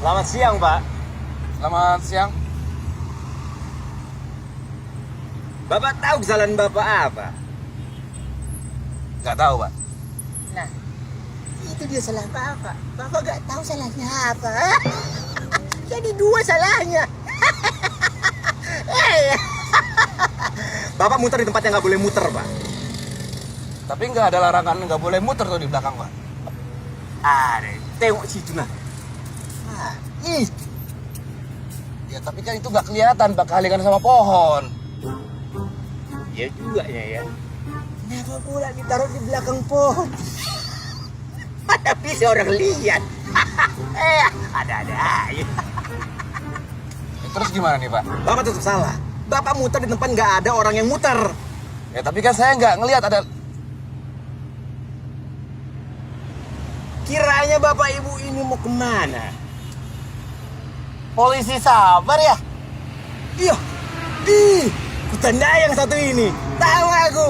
Selamat siang, Pak. Selamat siang. Bapak tahu kesalahan Bapak apa? Nggak tahu, Pak. Nah, itu dia salah Bapak. Bapak gak tahu salahnya apa. Jadi dua salahnya. Bapak muter di tempat yang nggak boleh muter, Pak. Tapi nggak ada larangan nggak boleh muter tuh di belakang, Pak. Ada, tengok situ nah. Ih, Ya tapi kan itu nggak kelihatan, Pak, kehalikan sama pohon. Ya juga ya. kenapa pula ditaruh di belakang pohon? Mana bisa orang lihat? Ada-ada aja. Terus gimana nih, Pak? Bapak tetap salah. Bapak muter di tempat nggak ada orang yang muter. Ya tapi kan saya nggak ngelihat ada. Kiranya Bapak Ibu ini mau kemana? Polisi sabar ya. Iya, kutanda yang satu ini. Tahu aku.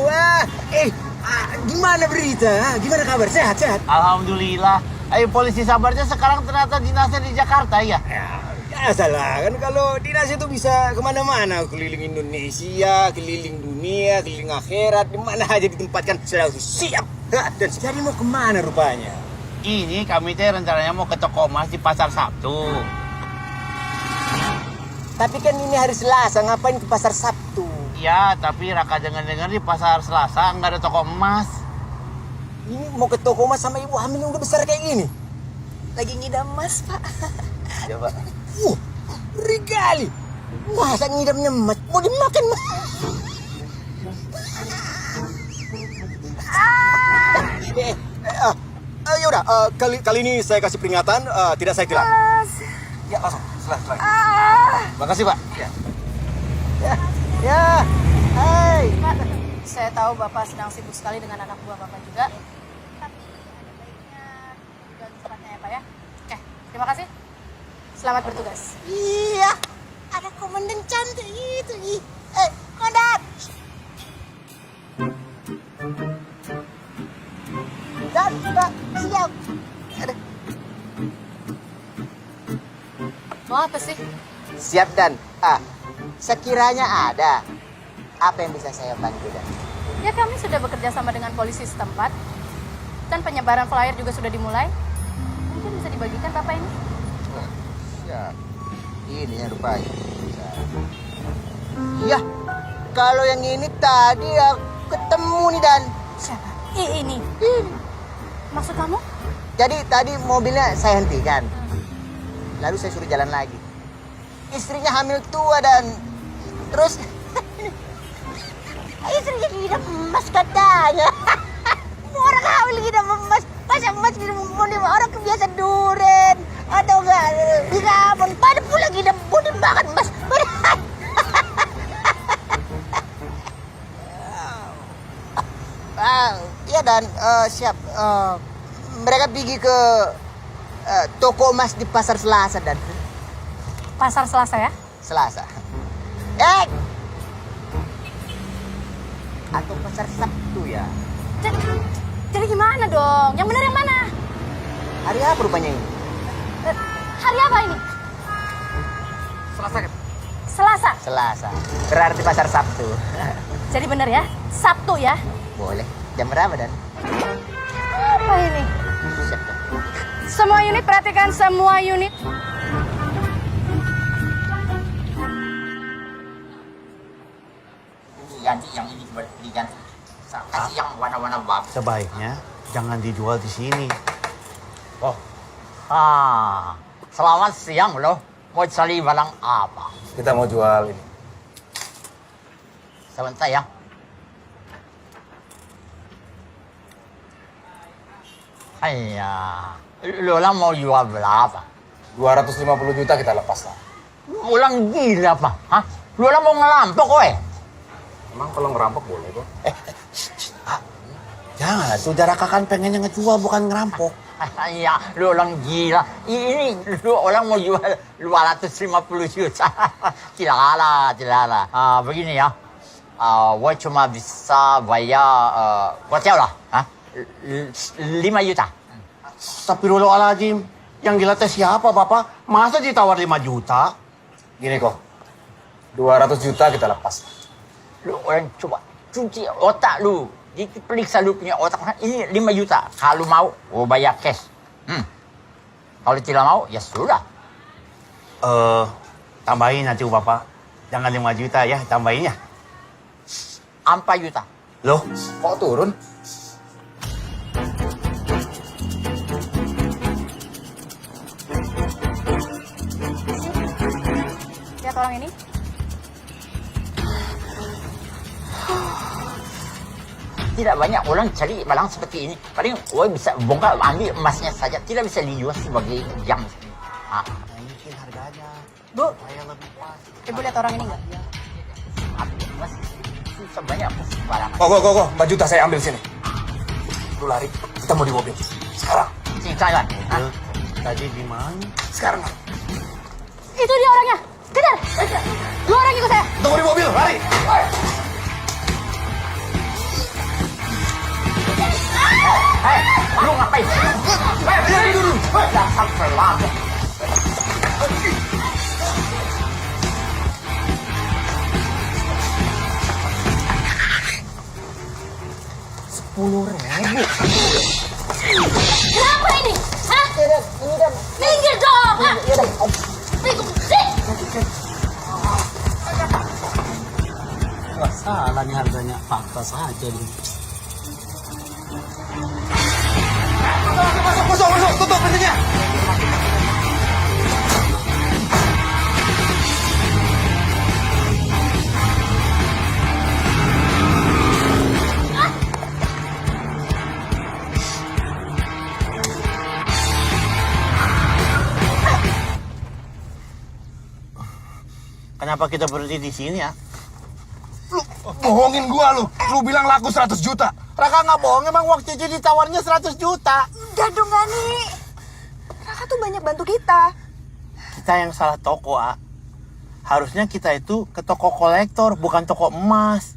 Gimana berita? Gimana kabar? Sehat? Alhamdulillah. Ayo polisi sabarnya sekarang ternyata dinasnya di Jakarta ya. Ya salah kan kalau dinas itu bisa kemana-mana, keliling Indonesia, keliling dunia, keliling akhirat, di mana aja ditempatkan selalu siap. Dan sekarang mau kemana rupanya? Ini kami teh rencananya mau ke toko emas di Pasar Sabtu. Tapi kan ini hari Selasa, ngapain ke pasar Sabtu? Ya, tapi Raka dengar-dengar di Pasar Selasa nggak ada toko emas. Ini mau ke toko emas sama ibu hamil yang udah besar kayak gini? Lagi ngidam emas, Pak. Coba. Regali. Masa ngidamnya emas? Mau dimakan mas? Yaudah, kali ini saya kasih peringatan, tidak saya kira. Ya, langsung. Silahkan. Makasih, Pak. Ya, hai. Pak, saya tahu Bapak sedang sibuk sekali dengan anak buah Bapak juga. Tapi ada baiknya juga tempatnya ya Pak ya. Oke, terima kasih. Selamat bertugas. Iya, ada komandan cantik itu. Komandan. Dan Mau apa sih? Siap Dan. Sekiranya ada, apa yang bisa saya bantu Dan? Ya kami sudah bekerja sama dengan polisi setempat. Dan penyebaran flyer juga sudah dimulai. Mungkin bisa dibagikan Bapak ini. Siap. Ini yang rupanya. Iya, kalau yang ini tadi aku ketemu nih Dan. Siapa? Ini. Maksud kamu? Jadi tadi mobilnya saya hentikan. Lalu saya suruh jalan lagi. Istrinya hamil tua Dan. Terus istrinya ngidam emas katanya. Orang hamil ngidam emas. Masa emas ngidam orang kebiasa duren. Atau enggak ngidam. Pada pula ngidam budin makan emas. Iya Dan, siap. Mereka pergi ke toko emas di Pasar Selasa Dan. Pasar Selasa ya? Selasa. Atau Pasar Sabtu ya? Jadi gimana dong? Yang benar yang mana? Hari apa rupanya ini? Hari apa ini? Selasa kan? Selasa. Selasa. Berarti Pasar Sabtu. Jadi benar ya? Sabtu ya? Boleh. Jam berapa Dan? Apa ini? Siap Dan. Semua unit perhatikan semua unit. Ganti yang ini diganti. Kasih yang warna-warna bagus. Sebaiknya jangan dijual di sini. Oh. Selamat siang loh. Mau cari barang apa? Kita mau jual ini. Sebentar ya. Iya. Lu orang mau jual berapa? 250 juta kita lepas lah. Lu orang gila apa? Hah? Lu orang mau ngelampok weh? Emang kalau ngerampok boleh kok? Jangan, saudara Kakan pengennya ngejual bukan ngerampok. Iya, lu orang gila. Ini lu orang mau jual 250 juta. Tidak. Begini ya. Gua cuma bisa bayar hotel lah. 5 juta. Astagfirullahaladzim. Yang gila teh siapa, Bapak? Masa ditawar 5 juta? Gini kok, 200 juta kita lepas. Lu orang coba cuci otak lu. Diperiksa lu punya otak. Ini 5 juta. Kalau mau, bayar cash. Kalau tidak mau, ya sudah. Tambahin nanti Bapak. Jangan 5 juta ya, tambahin ya. 4 juta. Loh, kok turun? Lihat orang ini. Tidak banyak orang cari barang seperti ini. Paling orang bisa bongkar ambil emasnya saja. Tidak bisa dijual sebagai jam. Naikin harganya. Bu, Saya lebih pas. Ibu lihat orang ini nggak? Ambil emas susah banyak barang. Kok, 4 juta saya ambil sini. Lu lari, kita mau di mobil. Sekarang. Sini, jalan. Tadi di mana? Sekarang. Itu dia orangnya. Kejar. Dua orang ikut saya. Tunggu di mobil, lari. Lu ngapain? Lari dulu. Dasar pelakor. Kenapa ini? Hah? Minggir dong. Hah? Wah, salah nih harganya. Fakta saja nih. Masuk, tutup pintunya. Kenapa kita berhenti di sini ya? Bohongin gua lu. Lu bilang laku 100 juta. Raka nggak bohong, emang waktu itu ditawarnya 100 juta. Udah dong Gani. Raka tuh banyak bantu kita. Kita yang salah toko, A. Harusnya kita itu ke toko kolektor, bukan toko emas.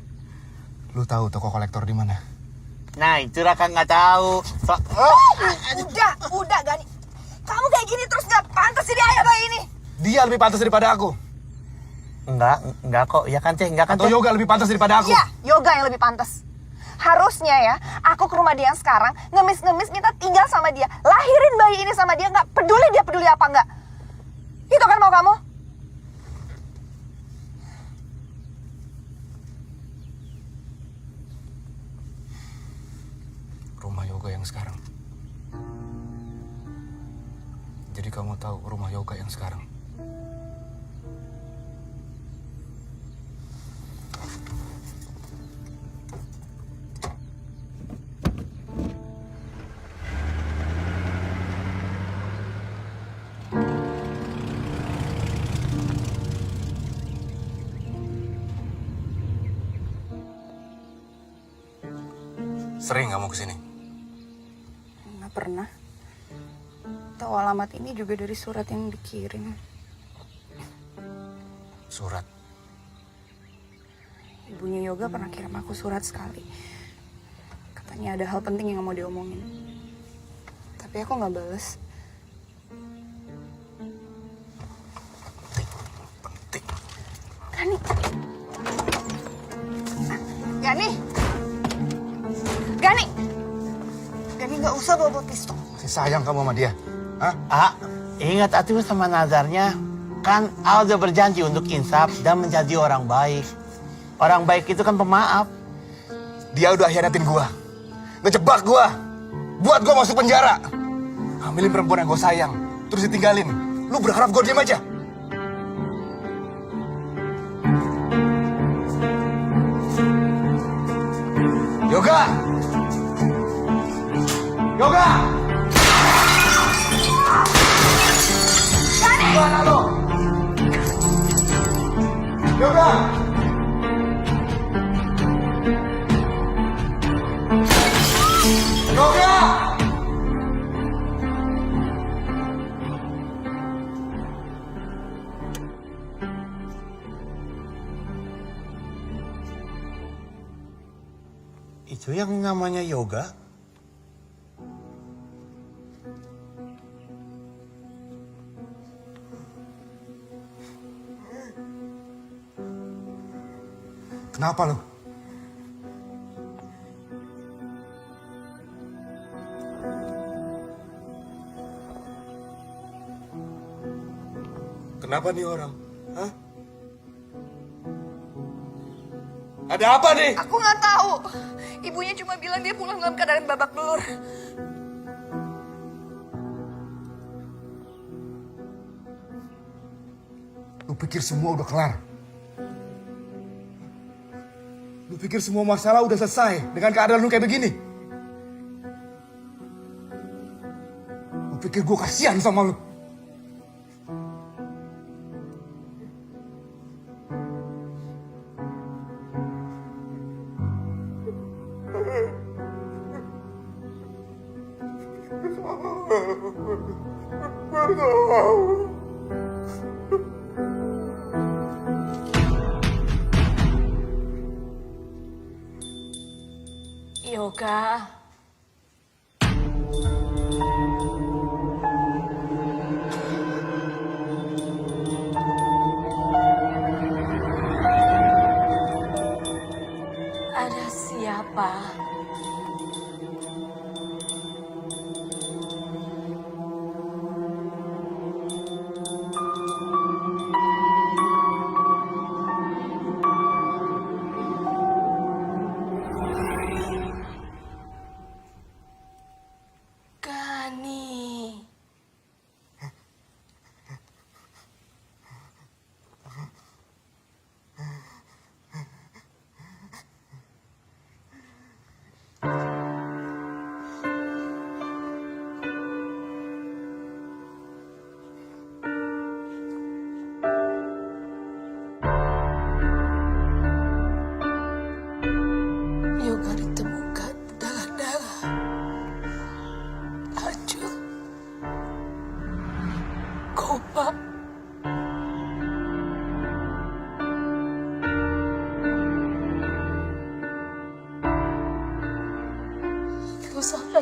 Lu tahu toko kolektor di mana? Nah, itu Raka nggak tahu. Udah Gani. Kamu kayak gini terus gak pantas jadi ayah bayi ini. Dia lebih pantas daripada aku. Enggak kok. Ya kan, Teh? Enggak kan, Atau Teh? Yoga lebih pantas daripada aku. Iya, Yoga yang lebih pantas. Harusnya ya, aku ke rumah dia yang sekarang, ngemis-ngemis minta tinggal sama dia. Lahirin bayi ini sama dia, gak peduli dia peduli apa enggak. Itu kan mau kamu? Rumah Yoga yang sekarang. Jadi kamu tahu rumah Yoga yang sekarang. Sering kamu kesini? Nggak pernah. Tahu alamat ini juga dari surat yang dikirim. Surat? Ibunya Yoga pernah kirim aku surat sekali. Katanya ada hal penting yang mau diomongin. Tapi aku nggak bales. Penting. Gani. Gani. Gani. Gani nggak usah bawa pistol. Masih sayang kamu sama dia? Hah? Ingat atuh sama nazarnya. Kan Al udah berjanji untuk insaf dan menjadi orang baik. Orang baik itu kan pemaaf. Dia udah hianatin gua. Ngejebak gua. Buat gua masuk penjara. Hamilin perempuan yang gua sayang. Terus ditinggalin. Lu berharap gua diam aja? Yoga! Yoga! Gimana lo? Yoga! Yoga! Itu yang namanya Yoga? Kenapa lo? Kenapa nih orang? Hah? Ada apa nih? Aku nggak tahu. Ibunya cuma bilang dia pulang dalam keadaan babak belur. Lu pikir semua udah kelar? Lu pikir semua masalah udah selesai dengan keadaan lu kayak begini? Lu pikir gue kasihan sama lu? Yoga. Ada siapa?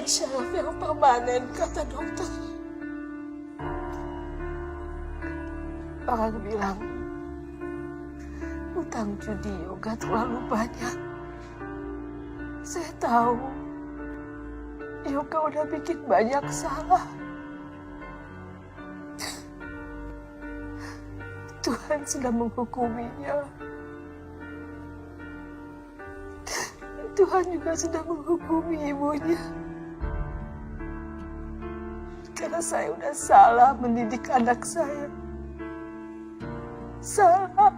bukan syaraf yang permanen, kata dokter. Orang bilang utang judi yoga terlalu banyak. Saya tahu yoga udah bikin banyak salah. Tuhan sudah menghukuminya. Tuhan juga sudah menghukumi ibunya. Karena saya udah salah mendidik anak saya. Salah.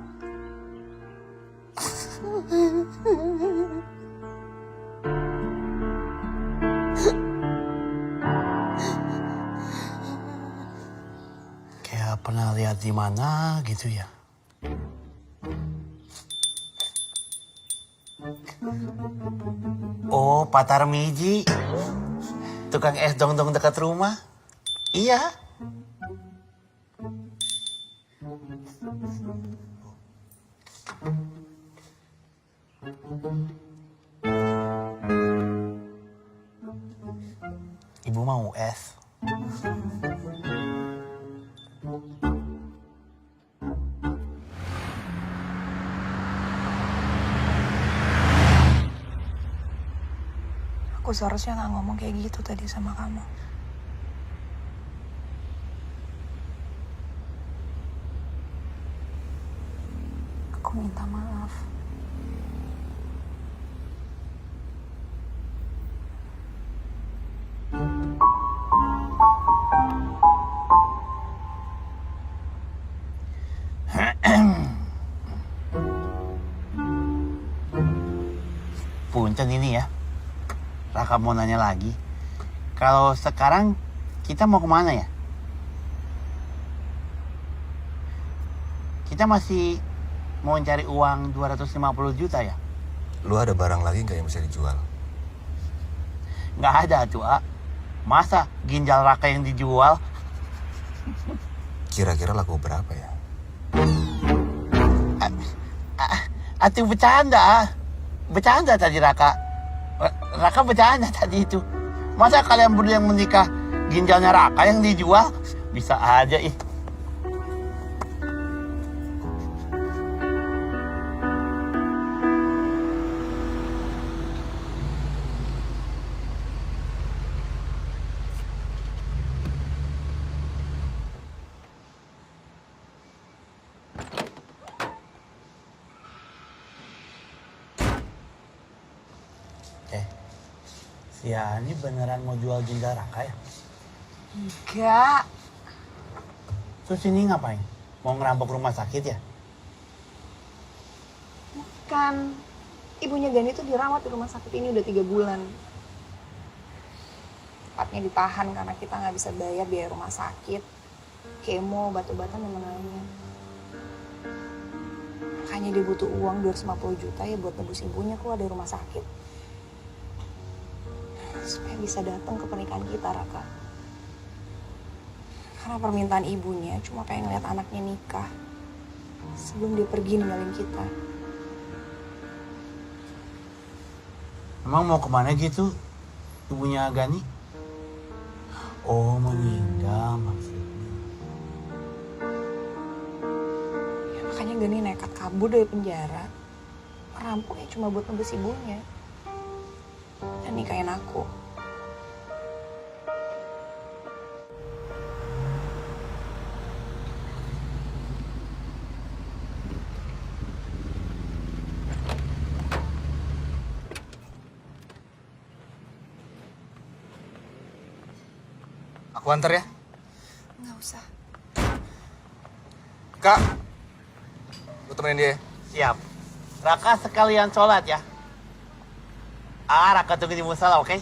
Kayak pernah lihat di mana gitu ya. Oh, Pak Tarmiji. Tukang es dong-dong dekat rumah. Iya. Ibu mau es? Aku seharusnya nggak ngomong kayak gitu tadi sama kamu. Aku minta maaf. Punten ini ya. Raka mau nanya lagi. Kalau sekarang kita mau kemana ya? Kita masih mau cari uang 250 juta ya? Lu ada barang lagi nggak yang bisa dijual? Nggak ada tuh, A. Masa ginjal Raka yang dijual? Kira-kira laku berapa ya? Atuh bercanda. Bercanda tadi Raka. Raka bercanda tadi itu. Masa kalian berdua yang menikah ginjalnya Raka yang dijual? Bisa aja ih. Ya, ini beneran mau jual ginjal Raka ya? Enggak. Terus ini ngapain? Mau ngerampok rumah sakit ya? Bukan. Ibunya Gani tuh dirawat di rumah sakit ini udah 3 bulan. Tepatnya ditahan karena kita nggak bisa bayar biaya rumah sakit, kemo, batu-batan, dan lain-lainnya. Makanya dia butuh uang 250 juta ya buat nebus ibunya keluar dari rumah sakit. Supaya bisa datang ke pernikahan kita, Raka. Karena permintaan ibunya cuma pengen ngeliat anaknya nikah sebelum dia pergi ninggalin kita. Emang mau kemana gitu ibunya Gani? Oh, meninggal maksudnya. Ya, makanya Gani nekat kabur dari penjara. Merampoknya cuma buat nebus ibunya. Dan nikahin aku. Aku antar ya? Nggak usah. Kak, lu temenin dia ya? Siap. Raka sekalian sholat ya. Raka tunggu di musala, oke?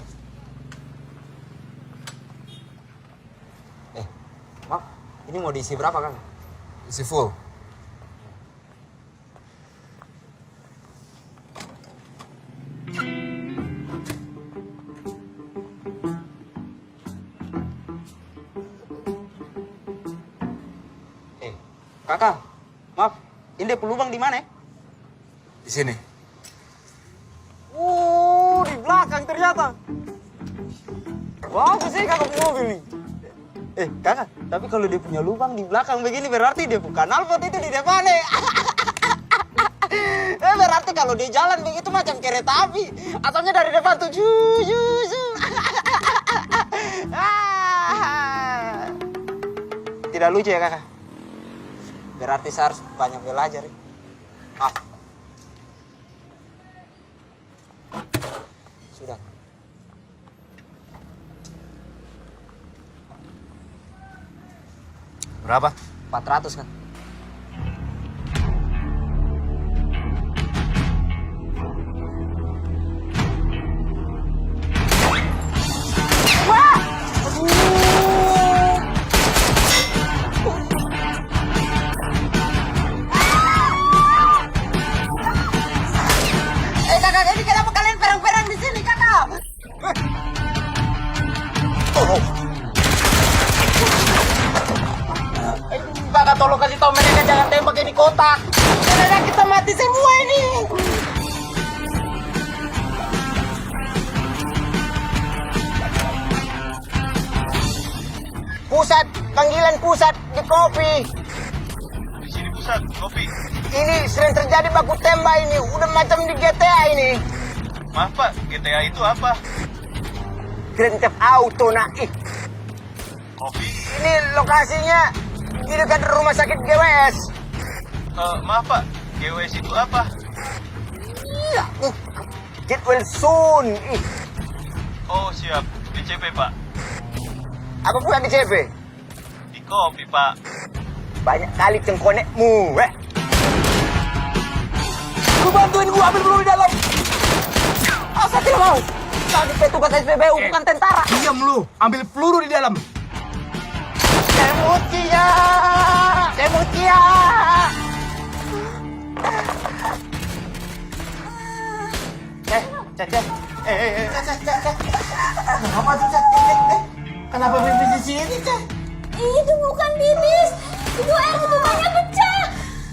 Maaf, ini mau diisi berapa, Kang? Isi full. Kakak, maaf, ini pelubang di mana ya? Di sini. Di belakang ternyata. Bagus sih kakak punya mobil nih. Kakak, tapi kalau dia punya lubang di belakang begini berarti dia bukan knalpot itu di depan nih. Berarti kalau dia jalan begitu macam kereta api. Ataunya dari depan tuh Tidak lucu ya kakak? Berarti saya harus banyak belajar. Sudah. Berapa? 400 kan? Kakak, ini kenapa kalian perang-perang di sini, kakak? Kakak, tolong kasih tahu mereka jangan tembak ini kotak. Karena kita mati semua ini. Pusat, panggilan pusat di kopi. Di sini pusat, kopi. Ini sering terjadi baku tembak ini, udah macam di GTA ini. Maaf Pak, GTA itu apa? Grand Theft Auto naik. Kopi. Ini lokasinya di dekat rumah sakit GWS. Maaf Pak, GWS itu apa? Iya, get well soon. Oh siap, DCP Pak. Apa pula di CP? Di kopi Pak. Banyak kali cengkonekmu, Lu bantuin gua ambil peluru di dalam. Saya tidak mau. Tadi petugas SPBU bukan tentara. Diam lu, ambil peluru di dalam. Semutia, Semutia. Kenapa tuh, Cek? Kenapa pipis di sini, Cek? Itu bukan bibis. Itu air ketubannya pecah.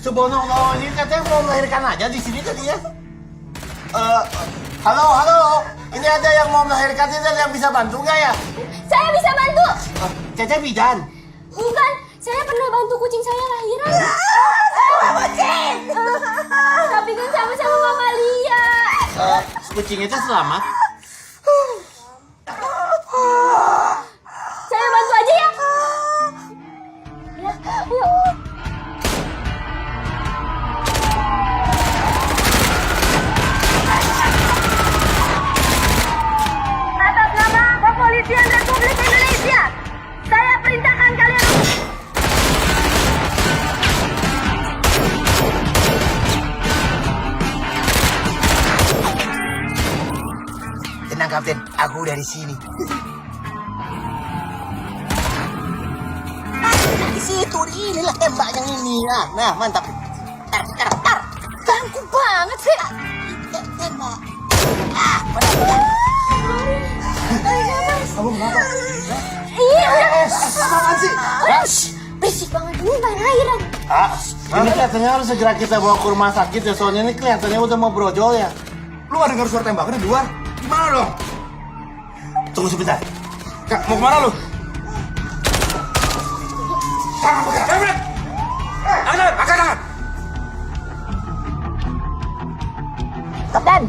Subhanallah, ini katanya mau melahirkan aja di sini tadi ya. Halo. Ini ada yang mau melahirkan, ini ada yang bisa bantu nggak ya? Saya bisa bantu. Cece bidan. Bukan, saya pernah bantu kucing saya lahiran. Kucing. Tapi kan sama-sama mamalia. Kucing itu selamat. Saya bantu aja ya. Yuk. Atas nama Kepolisian Republik Indonesia, saya perintahkan kalian. Tenang Kapten, aku udah di sini. Di situ, inilah tembak yang ini. Nah, mantap. Tar. Ganggu banget sih. Tembak. Kamu kenapa? Iya. Apaan sih? Berisik banget ini lahiran. Ini kelihatannya harus segera kita bawa ke rumah sakit ya, soalnya ini kelihatannya udah mau brojol ya. Lu gak dengar suara tembakan di luar? Gimana dong? Tunggu sebentar. Kak, mau kemana lu? Tangan pegang. Tangan. Kapten.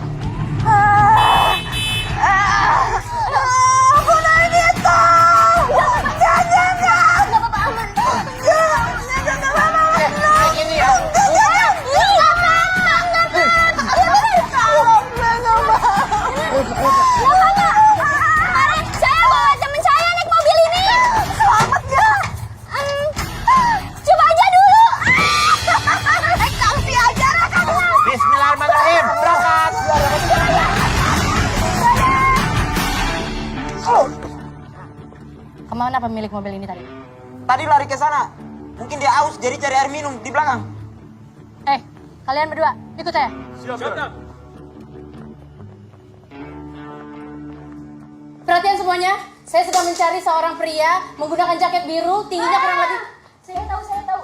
Saya bawa teman saya naik mobil ini. Selamat ya. Coba aja dulu. Naik taksi aja kamu. Bismillahirrahmanirrahim. Berangkat. Kemana pemilik mobil ini tadi? Tadi lari ke sana. Mungkin dia aus jadi cari air minum di belakang. Kalian berdua, ikut saya. Siap. Perhatian semuanya, saya sedang mencari seorang pria menggunakan jaket biru, tingginya kurang lebih. Saya tahu.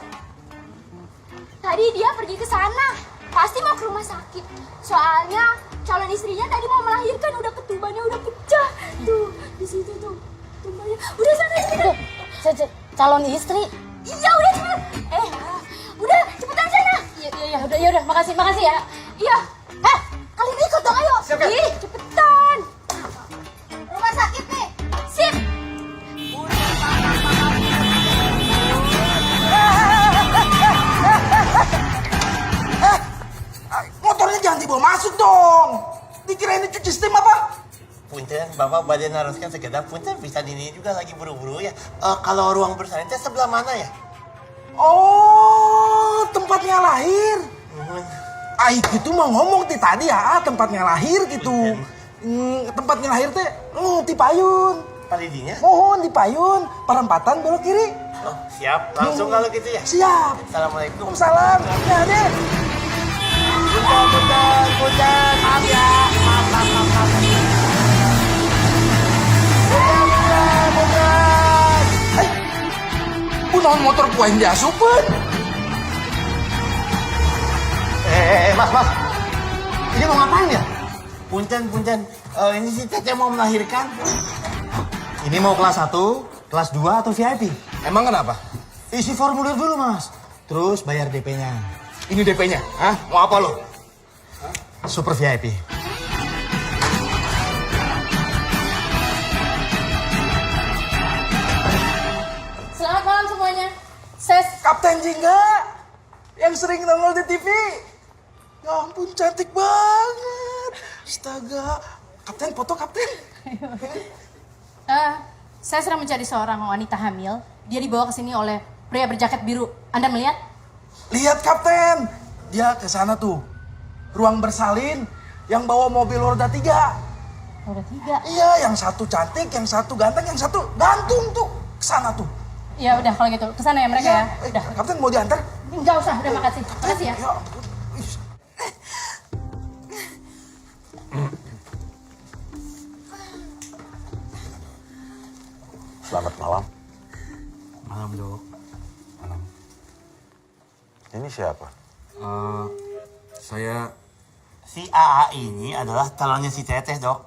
Tadi dia pergi ke sana. Pasti mau ke rumah sakit. Soalnya calon istrinya tadi mau melahirkan, udah ketubannya udah pecah. Tuh, di situ tuh. Udah sana cepetan. Calon istri. Iya udah cepetan. Udah cepetan sana. Iya udah makasih ya. Iya. Kalian ikut dong ayo. Siap. Ih cepetan. Rumah sakit nih. Sip. Motornya jangan dibawa masuk dong. Dikira ini cuci steam apa? Punten, Bapak badan haruskan sekedap. Punten bisa dini juga lagi buru-buru ya. Kalau ruang bersalin teh sebelah mana ya? Oh, tempatnya lahir. Aik itu mau ngomong tadi ya, tempatnya lahir gitu. Tempatnya lahir teh, di Payun. Palidinya? Mohon di Payun, perempatan belok kiri. Oh, siap. Langsung kalau gitu ya. Siap. Assalamualaikum. Salam. Ya, deh. Punten. Maaf ya. Maaf. Punaon motor gua yang diasupin. Mas. Ini mau ngapain ya? Punten. Ini si Tete mau melahirkan. Ini mau kelas 1, kelas 2 atau VIP? Emang kenapa? Isi formulir dulu, Mas. Terus bayar DP-nya. Ini DP-nya, hah? Mau apa lo? Super VIP. Selamat malam semuanya. Ses. Kapten Jingga yang sering nongol di TV. Ya ampun, cantik banget. Astaga. Kapten, foto kapten. Saya sedang mencari seorang wanita hamil. Dia dibawa ke sini oleh pria berjaket biru. Anda melihat? Lihat kapten. Dia ke sana tuh. Ruang bersalin yang bawa mobil roda 3. Roda 3. Iya, yang satu cantik, yang satu ganteng, yang satu gantung tuh. Ke sana tuh. Ya udah kalau gitu. Ke sana ya mereka ya. Udah. Kapten mau diantar? Enggak usah, udah makasih. Makasih ya. Ya ampun. Ih. Selamat malam. Malam, Dok. Malam. Ini siapa? Saya Si AA ini adalah calonnya si Teteh, Dok.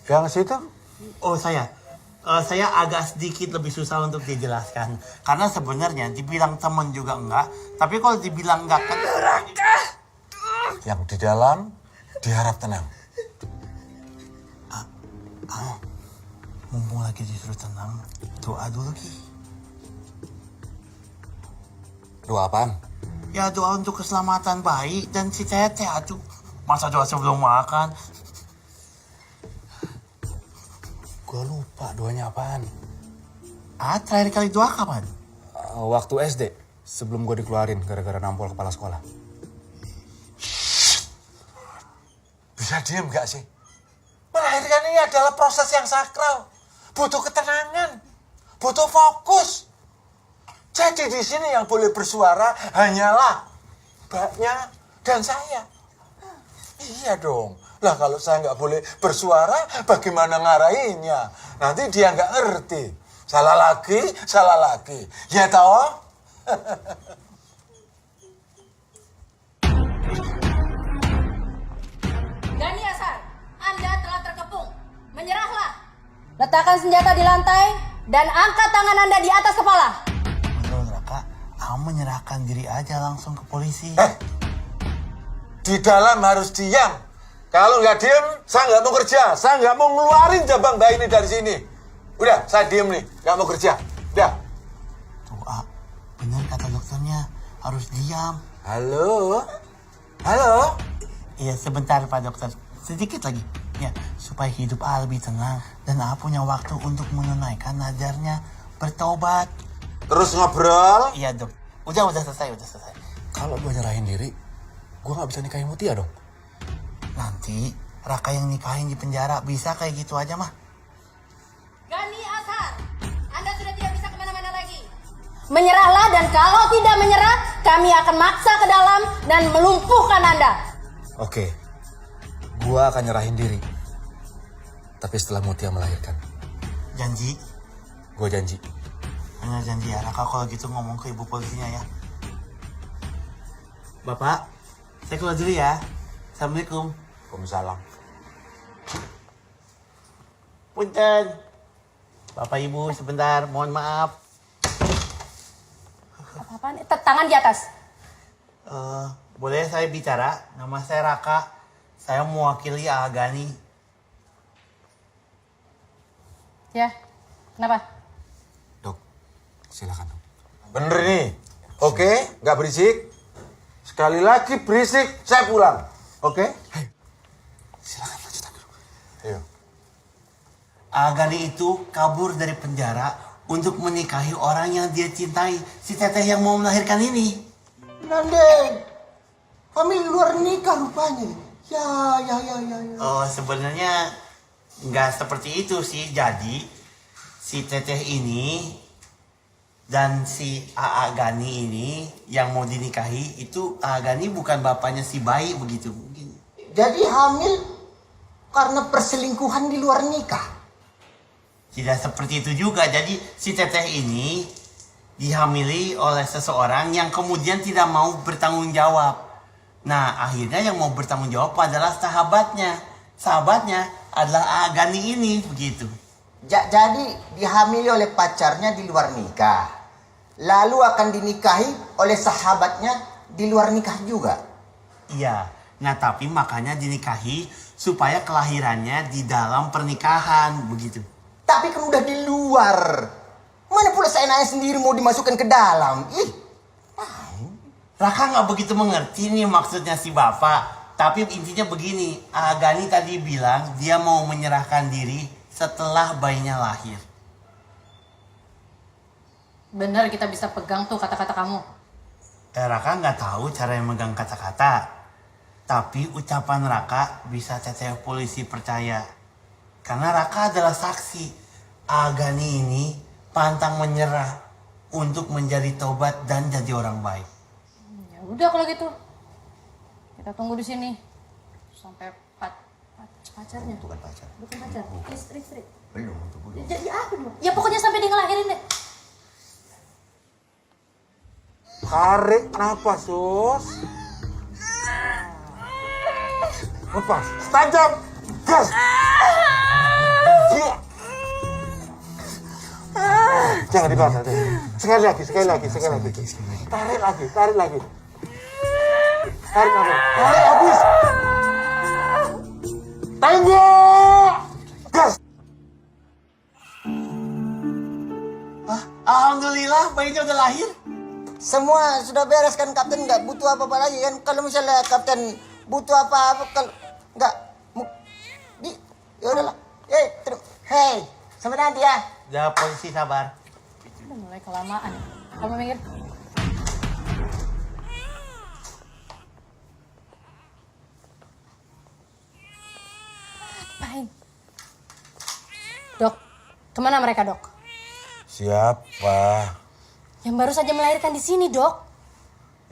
Yang situ? Oh, saya. Saya agak sedikit lebih susah untuk dijelaskan. Karena sebenarnya dibilang teman juga enggak. Tapi kalau dibilang enggak kan... Yang di dalam diharap tenang. Mumpung lagi disuruh tenang, doa dulu, Ki. Doa apaan? Ya, doa untuk keselamatan bayi dan si Teteh, aduh. Masa doa sebelum makan? Gue lupa doanya apaan. Terakhir kali doa kapan? waktu SD sebelum gue dikeluarin gara-gara nampol kepala sekolah. Bisa diem gak sih? Melahirkan ini adalah proses yang sakral. Butuh ketenangan. Butuh fokus. Jadi di sini yang boleh bersuara hanyalah mbaknya dan saya. Iya dong. Lah kalau saya nggak boleh bersuara, bagaimana ngarahinnya? Nanti dia nggak ngerti. Salah lagi. Ya toh? Gani Hasan, Anda telah terkepung. Menyerahlah. Letakkan senjata di lantai dan angkat tangan Anda di atas kepala. Menurut Raka, kamu menyerahkan diri aja langsung ke polisi. Di dalam harus diam. Kalau nggak diem, saya nggak mau kerja. Saya nggak mau ngeluarin jabang bayi ini dari sini. Udah, saya diem nih. Nggak mau kerja. Udah. Tuh, bener kata dokternya. Harus diam. Halo? Iya, sebentar Pak Dokter. Sedikit lagi. Ya, supaya hidup A lebih tenang. Dan A punya waktu untuk menunaikan nadarnya bertobat. Terus ngobrol? Iya, Dok. Udah selesai. Kalau gue nyerahin diri, gue nggak bisa nikahin Mutia dong. Nanti Raka yang nikahin di penjara. Bisa kayak gitu aja mah. Gani Hasan, Anda sudah tidak bisa kemana-mana lagi. Menyerahlah dan kalau tidak menyerah, kami akan maksa ke dalam dan melumpuhkan Anda. Oke, gue akan nyerahin diri. Tapi setelah Mutia melahirkan, Janji? gue janji. Bener janji ya. Raka kalau gitu ngomong ke ibu polisinya ya. Bapak, saya keluar dulu ya. Assalamualaikum. Waalaikumsalam. Punten. Bapak Ibu sebentar, mohon maaf. Apa-apaan? Tangan di atas. Boleh saya bicara? Nama saya Raka. Saya mewakili Agani. Ya, kenapa? Dok, silakan dok. Bener nih. Oke, nggak berisik. Sekali lagi berisik, saya pulang. Oke? Silakan lanjutkan dok. Ayo. Agani itu kabur dari penjara untuk menikahi orang yang dia cintai. Si teteh yang mau melahirkan ini. Nandeng, kami luar nikah rupanya. Ya. Oh, sebenarnya nggak seperti itu sih. Jadi, si teteh ini dan si Agani ini yang mau dinikahi itu Agani bukan bapaknya si bayi begitu mungkin. Jadi hamil karena perselingkuhan di luar nikah. Tidak seperti itu juga. Jadi si teteh ini dihamili oleh seseorang yang kemudian tidak mau bertanggung jawab. Nah, akhirnya yang mau bertanggung jawab adalah sahabatnya. Sahabatnya adalah Agani ini begitu. Jadi dihamili oleh pacarnya di luar nikah. Lalu akan dinikahi oleh sahabatnya di luar nikah juga. Iya. Nah, tapi makanya dinikahi supaya kelahirannya di dalam pernikahan begitu. Tapi kan udah di luar. Mana pula saya nanya sendiri mau dimasukkan ke dalam. Ih. Raka nggak begitu mengerti nih maksudnya si bapak. Tapi intinya begini, Agani tadi bilang dia mau menyerahkan diri setelah bayinya lahir. Bener kita bisa pegang tuh kata-kata kamu. Raka nggak tahu cara yang megang kata-kata. Tapi ucapan Raka bisa teteh polisi percaya. Karena Raka adalah saksi. Agani ini pantang menyerah untuk menjadi tobat dan jadi orang baik. Ya udah kalau gitu. Kita tunggu di sini sampai pacarnya. Bukan pacar. Bukan pacar. Istri. Belum. Jadi apa dong? Ya pokoknya sampai dia ngelahirin deh. Tarik napas, Sus. Lepas. Tajam. Gas. Iya. Jangan dipaksa deh. Sekali lagi. Tarik lagi. Tarik napas. Tarik habis. Tembak. Gas. Alhamdulillah bayinya udah lahir. Semua sudah beres kan Kapten, nggak butuh apa-apa lagi kan. Kalau misalnya Kapten butuh apa-apa kalau nggak ya udahlah. Hey, sampai nanti ya. Ya polisi sabar. Udah mulai kelamaan. Kamu minggir. Apain? Dok, kemana mereka dok? Siapa? Yang baru saja melahirkan di sini dok.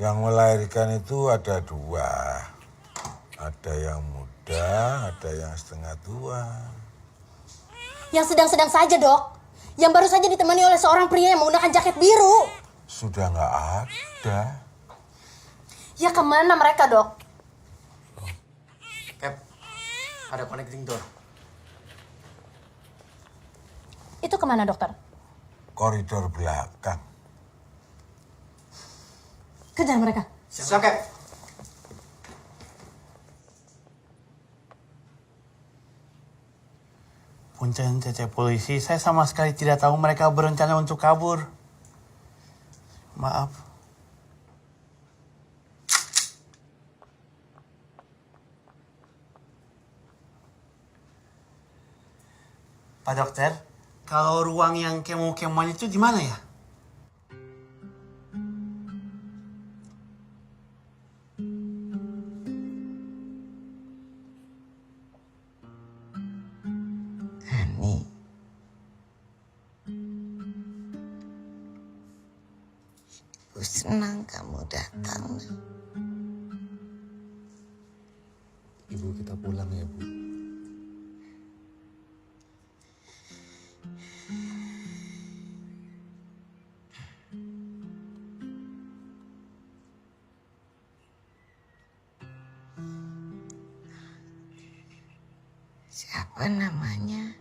Yang melahirkan itu ada dua. Ada yang muda, ada yang setengah tua. Yang sedang-sedang saja dok. Yang baru saja ditemani oleh seorang pria yang menggunakan jaket biru. Sudah nggak ada. Ya kemana mereka dok? Cap, ada connecting door. Itu kemana dokter? Koridor belakang. Kejar mereka. Siap, Cap. Punten teteh polisi, saya sama sekali tidak tahu mereka berencana untuk kabur. Maaf. Pak dokter, kalau ruang yang kemo-kemoan itu di mana ya? Hani, aku senang kamu datang. Ibu, kita pulang ya, Bu. Siapa namanya?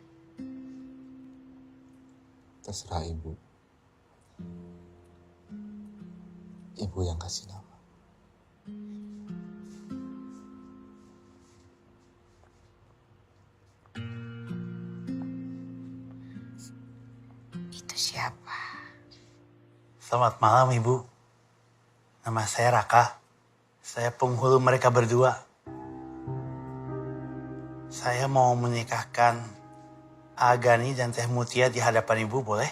Terserah ibu. Ibu yang kasih nama. Itu siapa? Selamat malam, Ibu. Nama saya Raka. Saya penghulu mereka berdua. Saya mau menikahkan Agani dan Teh Mutia di hadapan Ibu, boleh?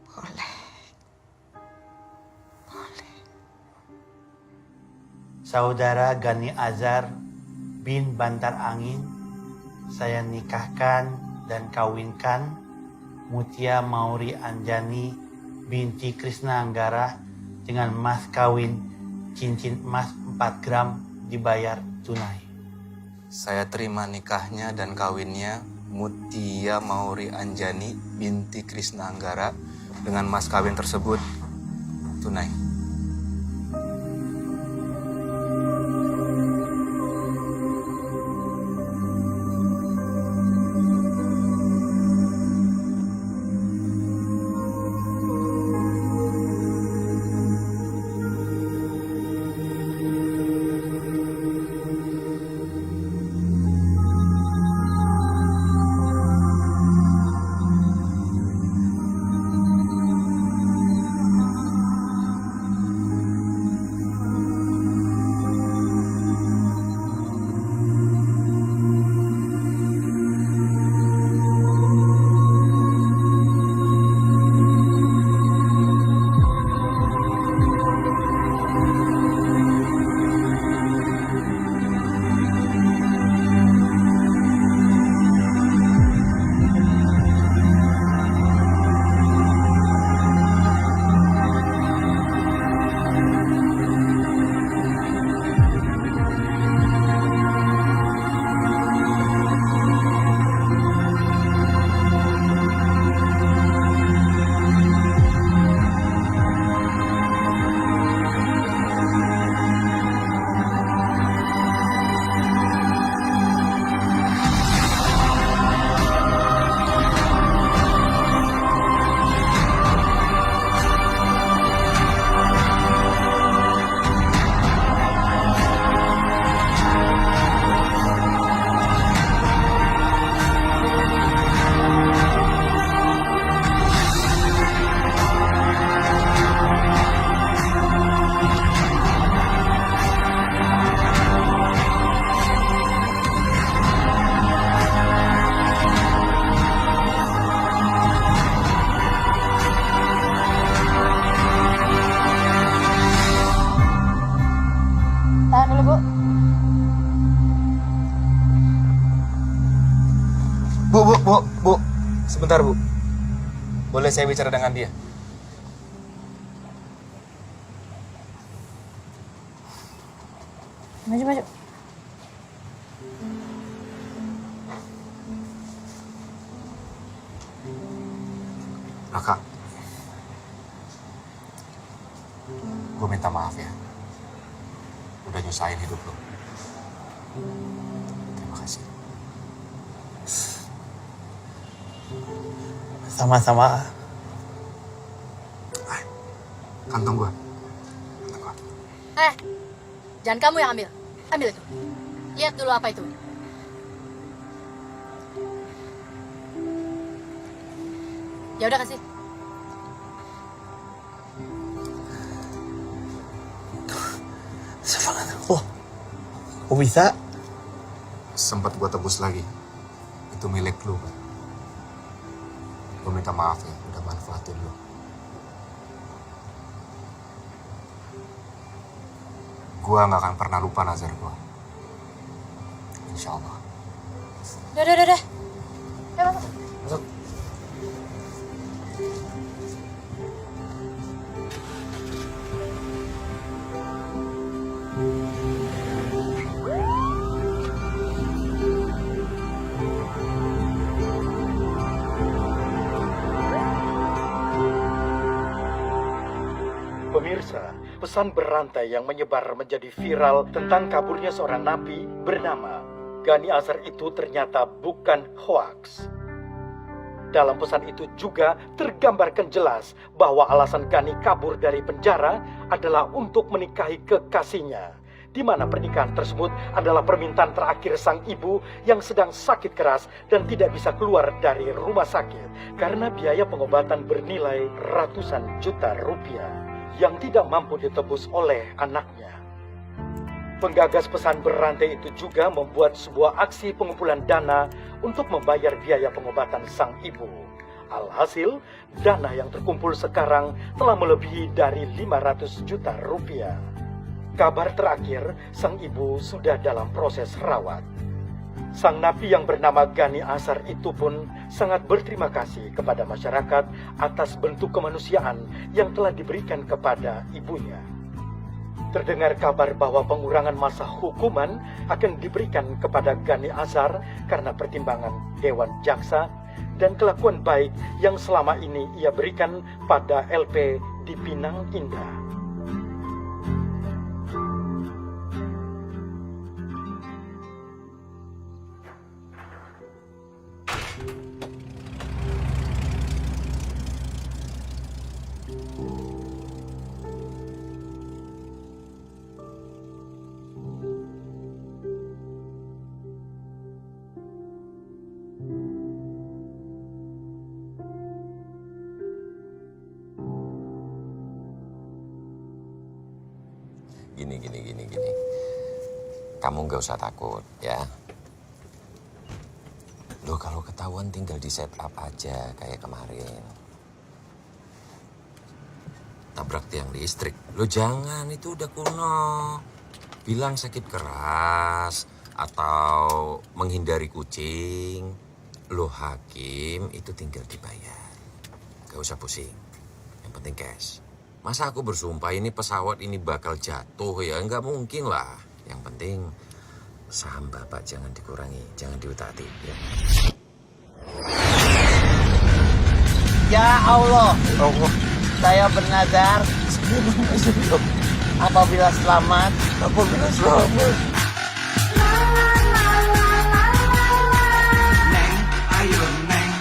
Boleh. Saudara Gani Azhar bin Bantar Angin, saya nikahkan dan kawinkan Mutia Mauri Anjani binti Krisna Anggara dengan mas kawin cincin emas 4 gram dibayar tunai. Saya terima nikahnya dan kawinnya Mutia Mauri Anjani binti Krisna Anggara dengan mas kawin tersebut tunai. Tahan dulu, Bu. Bu. Sebentar, Bu. Boleh saya bicara dengan dia? Maju. Raka. Gue minta maaf ya. Udah nyusahin hidup lo. Terima kasih. Sama-sama. Kantong gue. Jangan kamu yang ambil. Ambil itu. Lihat dulu apa itu. Ya udah kasih. Oh, kok bisa? Sempat gue tebus lagi. Itu milik lu, Pak. Gue minta maaf ya, udah manfaatin lu. Gue gak akan pernah lupa nazar gue. Insya Allah. Udah. Masuk. Pemirsa, pesan berantai yang menyebar menjadi viral tentang kaburnya seorang nabi bernama Gani Azhar itu ternyata bukan hoaks. Dalam pesan itu juga tergambarkan jelas bahwa alasan Gani kabur dari penjara adalah untuk menikahi kekasihnya, di mana pernikahan tersebut adalah permintaan terakhir sang ibu yang sedang sakit keras dan tidak bisa keluar dari rumah sakit karena biaya pengobatan bernilai ratusan juta rupiah yang tidak mampu ditebus oleh anaknya. Penggagas pesan berantai itu juga membuat sebuah aksi pengumpulan dana untuk membayar biaya pengobatan sang ibu. Alhasil, dana yang terkumpul sekarang telah melebihi dari 500 juta rupiah. Kabar terakhir, sang ibu sudah dalam proses rawat. Sang napi yang bernama Gani Azhar itu pun sangat berterima kasih kepada masyarakat atas bentuk kemanusiaan yang telah diberikan kepada ibunya. Terdengar kabar bahwa pengurangan masa hukuman akan diberikan kepada Gani Azhar karena pertimbangan Dewan Jaksa dan kelakuan baik yang selama ini ia berikan pada LP di Pinang Indah. Gini. Kamu nggak usah takut, ya. Loh, kalau ketahuan tinggal di set up aja kayak kemarin. Tabrak tiang listrik. Loh jangan, itu udah kuno. Bilang sakit keras atau menghindari kucing. Loh hakim, itu tinggal dibayar. Gak usah pusing. Yang penting cash. Masa aku bersumpah ini pesawat ini bakal jatuh ya? Nggak mungkin lah. Yang penting saham Bapak jangan dikurangi, jangan diutak-atik ya. Ya Allah, saya bernazar apabila selamat. Neng, ayo Neng.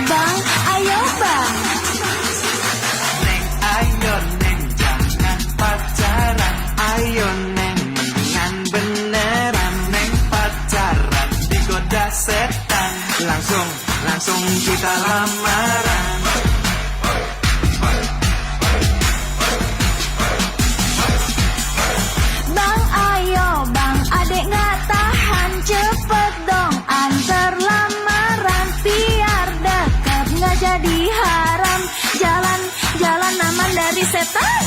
Bang, ayo bang. Neng, ayo Neng, jangan pacaran. Ayo Neng, mendingan beneran. Neng pacaran, digoda setan. Langsung kita lamaran. Bang, ayo bang, adek nggak tahan. Cepet dong antar lamaran. Biar deket nggak jadi haram. Jalan aman dari setan.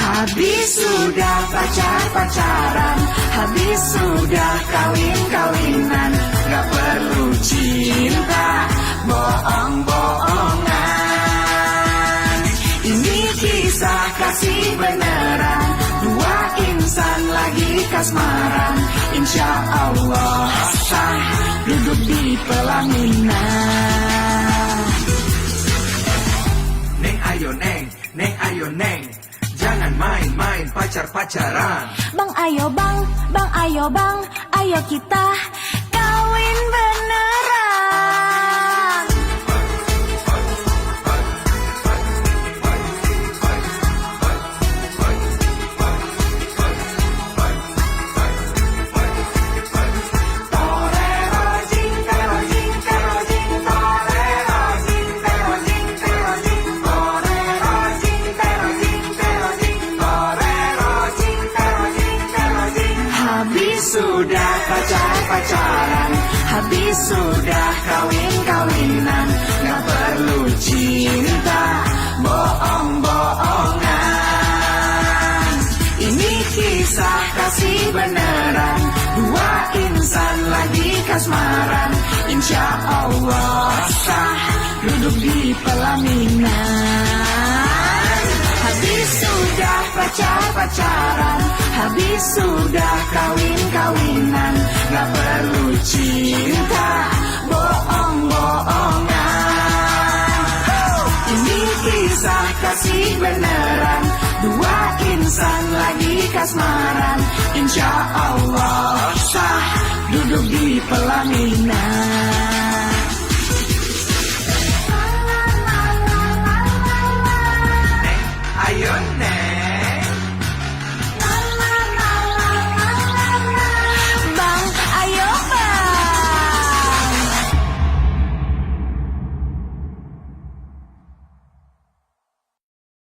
Habis sudah pacaran, habis sudah kawin-kawinan. Gak perlu cinta, bohong-bohongan. Ini kisah kasih beneran, dua insan lagi kasmaran. Insya Allah sah, duduk di pelaminan. Neng ayo Neng, Neng ayo Neng. Jangan main-main pacar-pacaran. Bang, ayo bang, ayo kita kawin beneran. Sudah pacaran, habis sudah kawin-kawinan. Gak perlu cinta, bohong-bohongan. Ini kisah kasih beneran, dua insan lagi kasmaran. Insya Allah sah, duduk di pelaminan. Habis sudah pacaran, habis sudah kawin-kawinan. Gak perlu cinta, bohong-bohongan. kisah kasih beneran, dua insan lagi kasmaran. Insya Allah sah duduk di pelaminan.